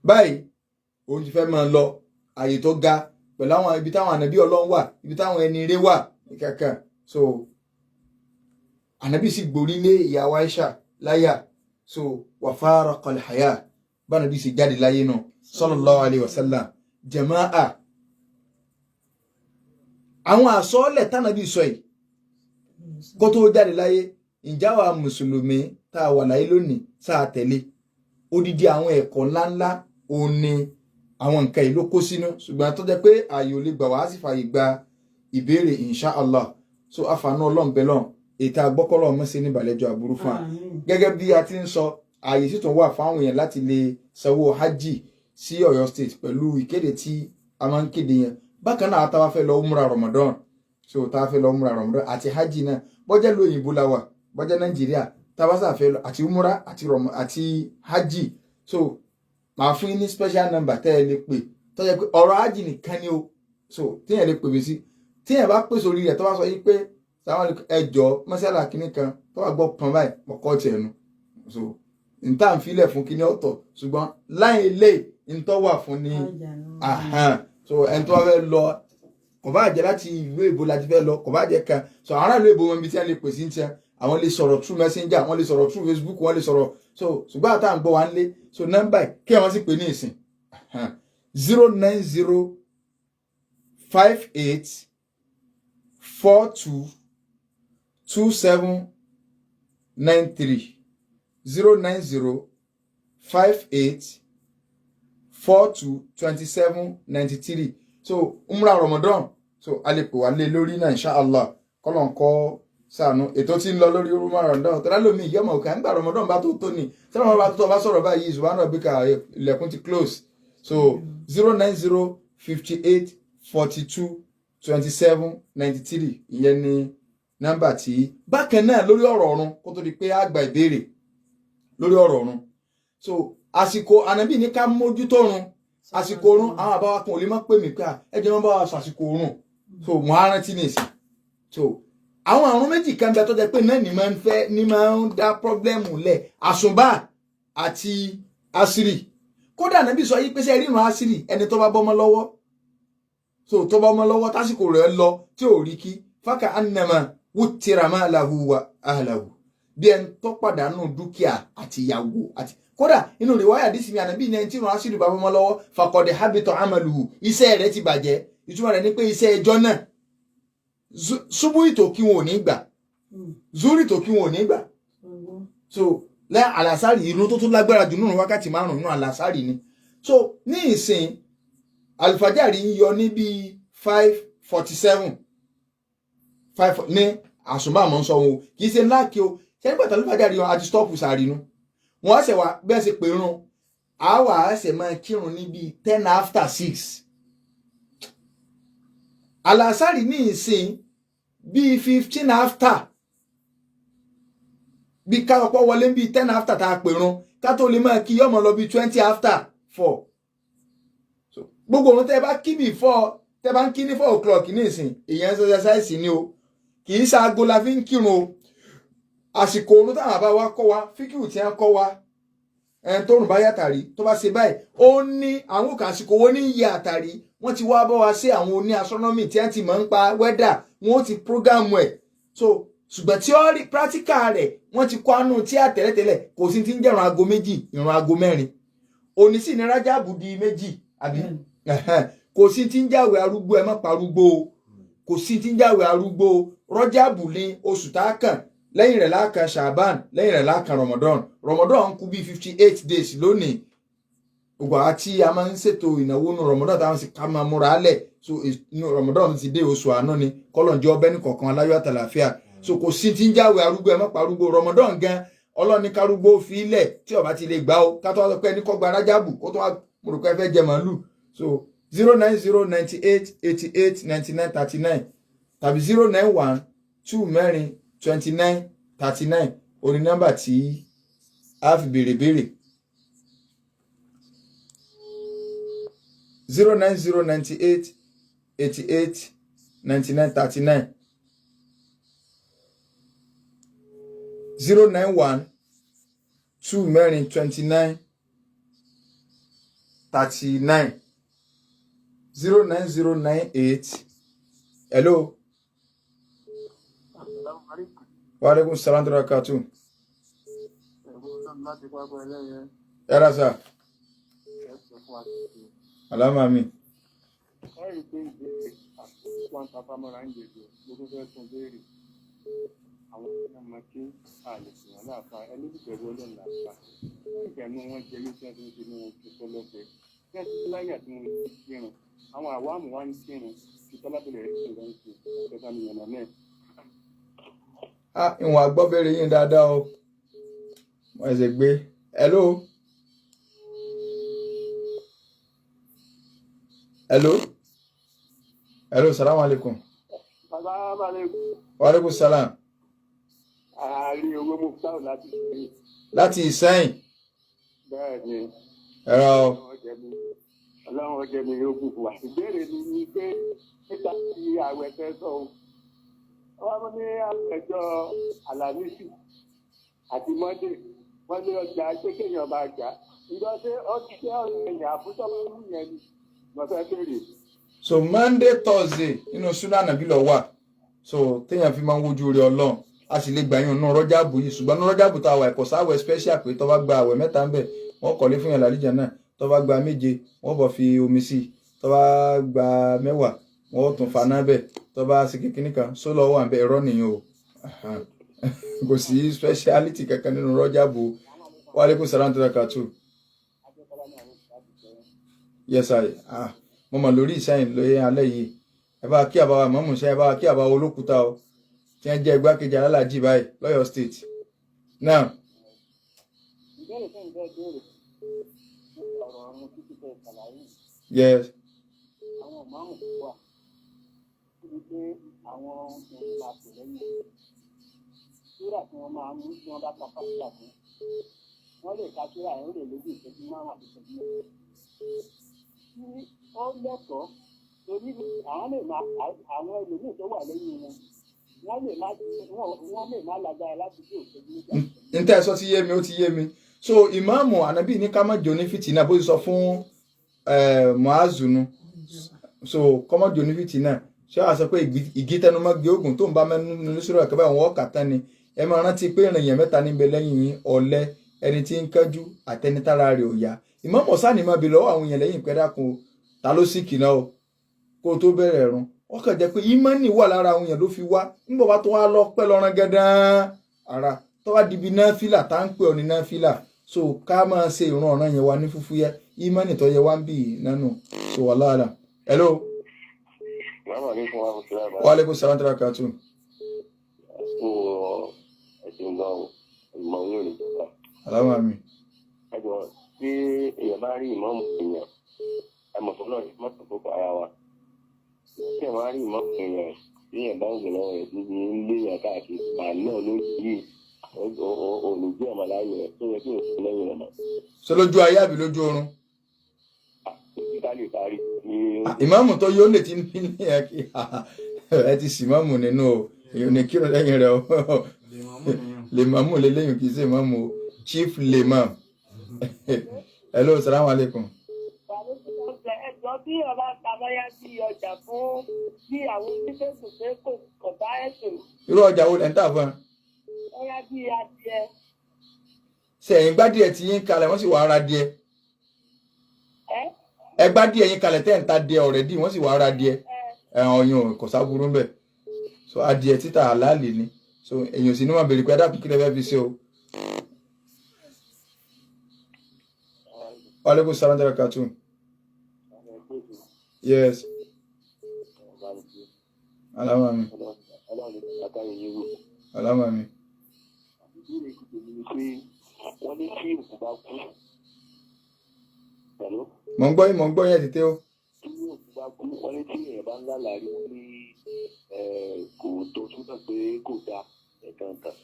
báyìí òun ti fẹ́ máa lọ àyè tó ga pẹ̀lú àwọn ibi táwọn ànábì Ọlọ́run wà ibi táwọn ẹni ire wà kankan so Ànábì sì gborí lé ìyá wa Aisha láyà so wa faraqal haya bá Ànábì sì jáde láyé náà sallallahu alaihi wasallam jama'a àwọn àsọọ́lẹ̀ tánàbì sọ yìí kó tó jáde láyé ìjáwà mùsùlùmí tá a wà láyé lónìí sáà tẹ̀lé odidi àwọn ẹ̀kọ́ ńláńlá òun ni àwọn nǹkan yìí ló kó sínú ṣùgbọ́n tó jẹ́ pé ààyè ò lè gbà wá sì fààyè gba ìbéèrè insha Allah so àfààní Ọlọ́run bẹ́lọ̀ ètò àgbọ́kọ́lọ́ ọmọ sí ní ìbàlẹ́jọ àbúrú fún wa gẹ́gẹ́ bí a ti ń sọ ààyè sì tún wà fáwọn èèyàn láti lè sanwó hajj sí Ọ̀yọ́ state pẹ̀lú ìkéde tí a máa ń kéde yẹn bákan náà àtàwọn fẹ́ lọ umra Ramadan so táwọn fẹ́ lọ umra Ramadan àti hajj náà bọ́jẹ́ lóyìnbó la wà bọ́jẹ́ Nàìjíríà tabasa fẹ́ lọ àti umra àti hajj so màá fún yín ní special number tẹ́ ẹ lè pè tó jẹ́ pé ọ̀rọ̀ hajj nìkan ni o so tíyẹn lè pè mí sí tíyẹn bá pèsè orí rẹ̀ tó bá sọ yí pé sáwọn ẹjọ́ mọ́sálà kìíní kan tó bá gbọ́ pọn báyìí mọ̀kọ́ tiẹ̀ nu so nta ń filẹ̀ fún kíní ọ̀tọ̀ ṣùgbọ́n láì lè ntọ́ wà fún ní so ẹni tó wá fẹ́ lọ kò bá jẹ́ láti ìlú èbó láti fẹ́ lọ kò bá jẹ́ kan so àwọn aráàlú èbó wọn bí tí wọ́n lè pèsè ní tiẹ̀ àwọn lè sọ̀rọ̀ through messenger wọ́n lè sọ̀rọ̀ through Facebook wọ́n lè sọ̀rọ̀ so ṣùgbọ́n àtà ń gbọ́ wa ń lé so nọ́mbà kí wọ́n sì pè ní ìsìn 09058422793 so umra Ramadan so a lè pè wá lé lórí náà inshallah kọ́lọ̀ ń kọ́ sànú ètò tí ń lọ lórí umra Ramadan tọ́lá lómi ìyọ́mọ̀ òkè àgbà Ramadan bá tó ní sẹ́wọ̀n wọn bá tó bá sọ̀rọ̀ báyìí ìṣùwọ́n náà bí ká ilẹ̀kùn ti close so 09058422793 ìyẹn ni nọ́mbà tí bákan náà lórí ọ̀rọ̀ ọ̀run kó tó di pé a gba ìbéèrè lórí ọ̀rọ̀ ọ̀run so àsìkò Ànábì ní ká mójútó ọ̀run àsìkò ọ̀run àwọn àbáwá kan ò lè má pè mí pé ẹjẹ wọn bá wa sọ àsìkò ọ̀run so mo á rántí nìsí so àwọn àrùn méjì kan bẹ tó jẹ́ pé náà ní máa ń dá pọ́blẹ́mù lẹ̀ àsùnbà àti àṣírí kódà Ànábì sọ yí pé ṣe rírun àṣírí ẹni tó bá bọ́mọ lọ́wọ́ so tó bá ọmọ lọ́wọ́ tásìkò rẹ̀ lọ tí ò rí kí fákà annama wutira malahu wa ahlahu bí ẹni tó pàdánù dúkìá àti ìyàwó àti kódà inú rìwáyà dísì mi Ànábì ní ẹni tí ìrun àṣírí bá bọ́mọ lọ́wọ́ faqad habita amaluhu iṣẹ́ rẹ̀ ti bàjẹ́ ìtumọ̀ rẹ̀ ní pé iṣẹ́ ẹjọ́ náà ṣubú ìtò kí wọn ò ní gbà zúrì tó kí wọn ò ní gbà so lẹ́ àlàsárì irun tó tún lágbára jù nínú wákàtí márùn-ún nínú àlàsárì ni so ní ìsìn alifajari ń yọ ní bíi 5:47 ní àsùnbà mọ́ ń sọ wọn kì í ṣe ńlá kí o ṣe nígbà tó lọ́fàjà rí wọn àti stọ́ọ̀pù sàrínú wọ́n ṣẹ̀ wá bẹ́ẹ̀ ṣe pè rún àwa ṣẹ̀ máa kírun ní bíi 6:10 àlàsárì ní ìsìn bíi 15:50 bí ká ọ̀pọ̀ wọlé bíi 10:50 tá a pè rún ká tó lè máa kí yọmọ lọ bíi 20:4 gbogbo òun tẹ́ bá kí before tẹ́ bá ń kí ní 4 o'clock ní ìsìn èèyàn exercise ni o kì í ṣaago la fi ń kírun o àsìkò òun táwọn àbá wa kọ́ wa fíkìrù tí wọ́n kọ́ wa ẹn tó rùn bá yàtàrí tó bá ṣe báyìí ó ní àwọn òkà àsìkò owó ní iye àtàrí wọ́n ti wá bọ́ wa sí àwọn oní astronomy tí wọ́n ti mọ̀ ń pa weather wọ́n ti program ẹ̀ so ṣùgbọ́n theory practical rẹ̀ wọ́n ti kọ́ àánú tí àtẹ̀lẹ́tẹ̀lẹ̀ kò sí ti ń jẹ́ ìrun aago méjì ìrun aago mẹ́rin òní sì ní rájàbù di méjì àbí kò sí ti ń jáwé arúgbó ẹ má parúgbó o kò sí ti ń jáwé arúgbó o rọ́jàbù ní oṣù tá a kàn lẹ́yìn rẹ̀ láàkan ṣàbán lẹ́yìn rẹ̀ láàkan ramadan kù bí 58 days lónìí gbogbo àti a máa ń ṣètò ìnáwó nu ramadan táwọn sì ká máa múra lẹ̀ so inú ramadan ti dé oṣù àánú ni kọ́lọ̀njẹ́ ọbẹ̀ ní kọ̀ọ̀kan aláyọ̀ àtàlàfíà so kò sí ti ń jáwé arúgbó ẹ má parúgbó ramadan gan ọlọ́ni kárúgbó fi ilẹ̀ tí ọba ti lè gbà ó ká tó wá sọ pé ẹni kọ́ gba rájàbù kó tó wá mọ̀rùkọ́ ẹ fẹ́ jẹ màálù so 09098889939 tàbí 0912939 orí nọ́mbà tí a fi béèrè 09098889939 0912939 09098 hello wa alaikum salam wa barakatuh yàrá sá alama mi àwọn ọmọ kí àlè sí wọn láàfà ẹlẹ́dìbẹ̀rù ọlọ́run láàfà ìgbẹ̀nu wọn jẹ ní tí wọ́n ti ń ṣe ní wọn kí tọ́lọ́pẹ́ tí wọ́n ti láyà tí wọ́n ti kírun àwọn àwáàmù wá ń kírun kí tọ́lábẹ̀rẹ̀ rẹ̀ sì lọ́n ṣe ìjọba mi yànnà náà. ìwọ̀n àgbọ́bẹ̀rẹ̀ yín dáadáa o wọ́n ẹ̀sẹ̀ gbé hello salamu alaikum. Wa alaikum salam. Ààrí owó mú sáà láti Ìsẹ́yìn. Láti Ìsẹ́yìn. Bẹ́ẹ̀ni. Ẹ̀rọ. Ọlọ́run ọjọ́ mi yóò kú wá. Ìbéèrè mi ni pé níta ti àwẹ̀ fẹ́ sọ o. Wọ́n ní àpẹjọ Àlàmísì àti Mọ́ndé. Wọ́n ní ọjà pé kéèyàn máa gbà. Ìjọ ṣé ọtí ọ̀rọ̀ ẹ̀yà àbújọ́ máa ń yẹn ni. Mo fẹ́ béèrè. So Monday Thursday inú súnà Anabi ló wà so téèyàn fi máa ń wojú rẹ Ọlọ́run a sì lè gbà yín nù rọ́jàbù yìí ṣùgbọ́n nù rọ́jàbù tá a wà ẹ̀kọ́ sáwẹ̀ special pé tó bá gba àwẹ̀ mẹ́ta ń bẹ̀ wọ́n kọ́lé fún yàn lálìjà náà tó bá gba 7 wọ́n bọ̀ fi omi sí tó bá gba 10 wọ́n tún faná bẹ̀ tó bá sì kékeré kan sólọ wà ń bẹ ẹ̀rọ nìyẹn o kò sí speciality kankan nínú rọ́jàbù wa alaikum salam wa barakatuh. Yes I mo mọ̀ lórí Ìsẹ́yìn lóye alẹ́ yìí ẹ bá kí àbáwá mọ́mù ṣe ẹ bá kí àbáwá Olókùúta o tí wọ́n jẹ́ igbákejì alálàájì báyìí lọ́yọ̀ state now. Yes. Àwọn máàmù wà níbi pé àwọn ìrìnà kò lẹ́yìn síra tí wọ́n máa ń mú tí wọ́n bá ka pásítà fún wọ́n lè ka síra ẹ̀ ó lè lójú ìṣẹ́jú márùn-ún àti ìṣẹ́jú mẹ́rin. Ó lẹ́kọ̀ọ́ torí àwọn lè máa àwọn ẹlòmíì tó wà lẹ́yìn wọn wọ́n lè má lágbára láti dé òṣèlú nígbà. n tẹ́ ẹ sọ ti yé mi ó ti yé mi so ìmáàmù Ànábì ní ká má jò ní fìtínà bó ti sọ fún Mu'azunu so kọ́mọ́ jò ní fìtínà ṣé wàá sọ pé ìgí tẹnumọ́ gbé oògùn tó ń bá mẹ́nu nínú sírò ẹ̀kẹ́ báyìí wọ́n kà tán ni ẹ máa rántí pé èèyàn mẹ́ta níbẹ̀ lẹ́yìn yín ọ̀lẹ ẹni tí ń kánjú àtẹnitára rẹ̀ ò yá ìmáàmù sáà ní máa bè lọ́wọ́ àwọn èèyàn lẹ́yìn pẹ́ẹ́dàkùn ta ló sì kìnnà o kó tó bẹ̀rẹ̀ ẹ̀rùn wọ́n kàn jẹ́ pé ìmánì wà lára àwọn èèyàn ló fi wá nígbà bá tó wá lọ pẹ́ lọ́rán gẹ́dán ara tó wá dibi náfìlà tá ń pè ọ́ ní náfìlà so ká máa ṣe ìrun ọ̀ràn yẹn wá ní fúfúyẹ́ ìmánì tó yẹ wá ń bì nánú so wà lára. Hello. Wa alaikum salam wa barakatuh. ẹ̀sìn gan ìmọ̀ òun rè jọba. Aláwọ̀ mi. Ẹ̀jọ̀ tí èèyàn bá rí ìmọ̀ èèyàn ẹ̀mọ̀tọ́ náà mọ́tò kókó ara wa. Tí èèyàn bá rí ìmọ̀ èèyàn tí èèyàn bá ń gbìn lọ́wọ́ rẹ̀ níbi ilé yẹn káàkiri màá náà ló yí olùgbé ọmọ láyé rẹ̀ tó yẹ kí n fi lẹ́yìn rẹ̀ mọ́. Ṣé lójú ayé àbí lójú oorun? Ìtàlẹ̀ ìparí ní. Ìmáàmù tó yóò lè ti ní ẹ̀kí ẹ ti sì máàmù nínú o èyí ni kírun lẹ́yìn rẹ̀ o lè máàmù lélẹ́yìn kì í ṣe máàmù o chief lè máàmù. Hello, salaam alaikum. Ẹ̀jọ̀ bí ọba tàbáyá sí ọjà fún bí àwọn oníṣègùn pé kò bá ẹ̀sìn. Irú ọjà wo lẹ́ ń tà fún ẹ? Ọyá bí adìẹ. Ṣẹ̀yìn gbádìẹ tí yín kalẹ̀ wọ́n sì wà ara díẹ̀. Ẹ gbádìẹ yín kalẹ̀ tẹ́ ń ta díẹ̀ ọ̀rẹ́dì wọ́n sì wà ara díẹ̀. Ọyàn kò sáburú ńbẹ̀. So adìẹ títà àlàálì ni. So èyàn sì ní wọn béèrè pé dákun kí lẹ fẹ́ fi ṣe o. Wa alaikum salaam wa barakatuh. Yes. Alama mi. Alama mi. Mo ń gbọ́ yẹn tètè o. Wọ́n ní tí èèyàn bá ń lálàárí ní kò tó túnbọ̀ pé kò dáa ẹ̀kankan.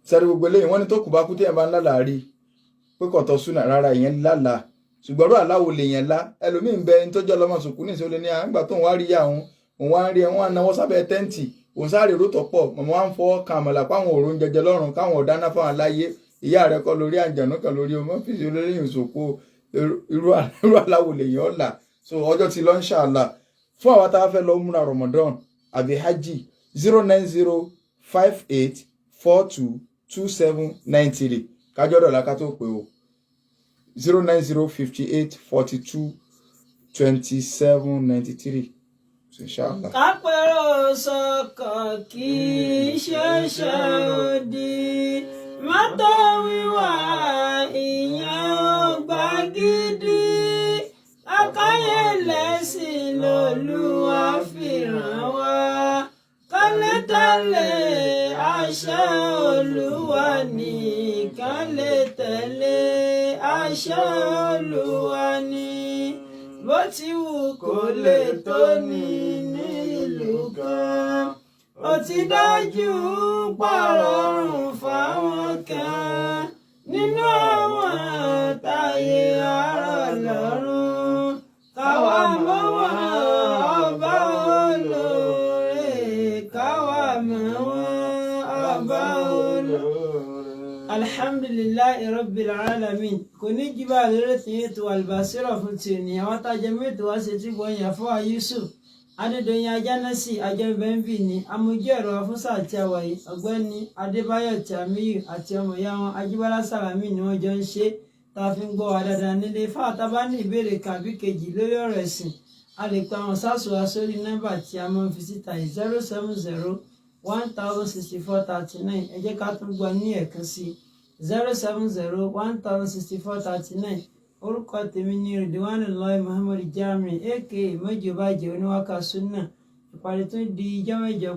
Sẹ́rí gbogbo eléyìí wọ́n ní tó kù bá kú tí èèyàn bá ń lálàárí pé kò tọ́ súnà rárá ìyẹn lálàá. Ṣùgbọ́n ọ̀rọ̀ aláwo lè yẹn lá ẹlòmíín bẹ ní tó jẹ́ ọlọ́mọ sùkú ní ìṣòro ní àgbà tó ń wá rí yá òun wá ń rí ẹ̀ wọ́n á náwó sábẹ́ tẹ́ǹtì òun sáré rótọ̀ pọ̀ mọ̀mọ́ wá ń fọwọ́ kan àmọ̀là páwọn òórùn jẹjẹ lọ́rùn káwọn ọ̀dáná fáwọn aláyé ìyá rẹ̀ kọ́ lórí àǹjànú kan lórí ọmọ fíìsì olóyìn ìṣòkò irú aláwo lè yẹn ọ̀la. So ọjọ́ ti lọ inshallah fún àwọn tá a fẹ́ lọ múra Ramadan àbí hajj 09058422793 kájọ́ dọ̀là ká tó pé o 09058422793 inshallah. Kápẹ́rọ̀ sọkàn kì í ṣẹ̀ṣẹ̀ òdì mọ́tò wíwà ìyẹn ò gbà gidi akáyẹ̀lẹ́sìn lolúwa fìràn wá kálẹ̀tẹ̀lẹ̀ àṣẹ olúwa ní kálẹ̀tẹ̀lẹ̀ àṣẹ olúwa ní bó ti wù kó lè tó ní nílùú kan ó ti dájú pàrọ̀rùn fáwọn kan nínú àwọn táyé àárọ̀ lọ́rùn káwa mọ́ wọn ọba olóore káwa mọ́ wọn ọba olóore. Alhamdulillahi rabbil alamin kò ní jí bá lórí tí ètò Al-Basira fún ti ènìyàn wá tájẹ mẹ́tò wá sí tí wọ́n yàn fún Yusuf Adédoyin Ajánásì ajẹ́bẹ̀ẹ́bì ní amójú ẹ̀rọ afúnṣà àti àwàyí ọ̀gbẹ́ni Adébáyọ̀ Tìámíyù àti ọmọ ìyá wọn Ajíbọ́lá Sàlámì ni wọ́n jọ ń ṣe tá a fi ń gbọ́ wa dáadáa nílé fáwọn tá a bá ní ìbéèrè kàbí kejì lórí ọ̀rọ̀ ẹ̀sìn a lè pa àwọn sáàsù wa sórí nọ́mbà tí a máa ń fi síta 070-1064-39 ẹ jẹ́ ká tún gbọ́ ní ẹ̀kan sí 070-1064-39 orúkọ tèmi ní Ridwanullahi Muhammad Jami aka mọ́jọ́ bàjẹ́ oníwàkà súnà ìpàdé tún di ijọ́ mẹ́jọ.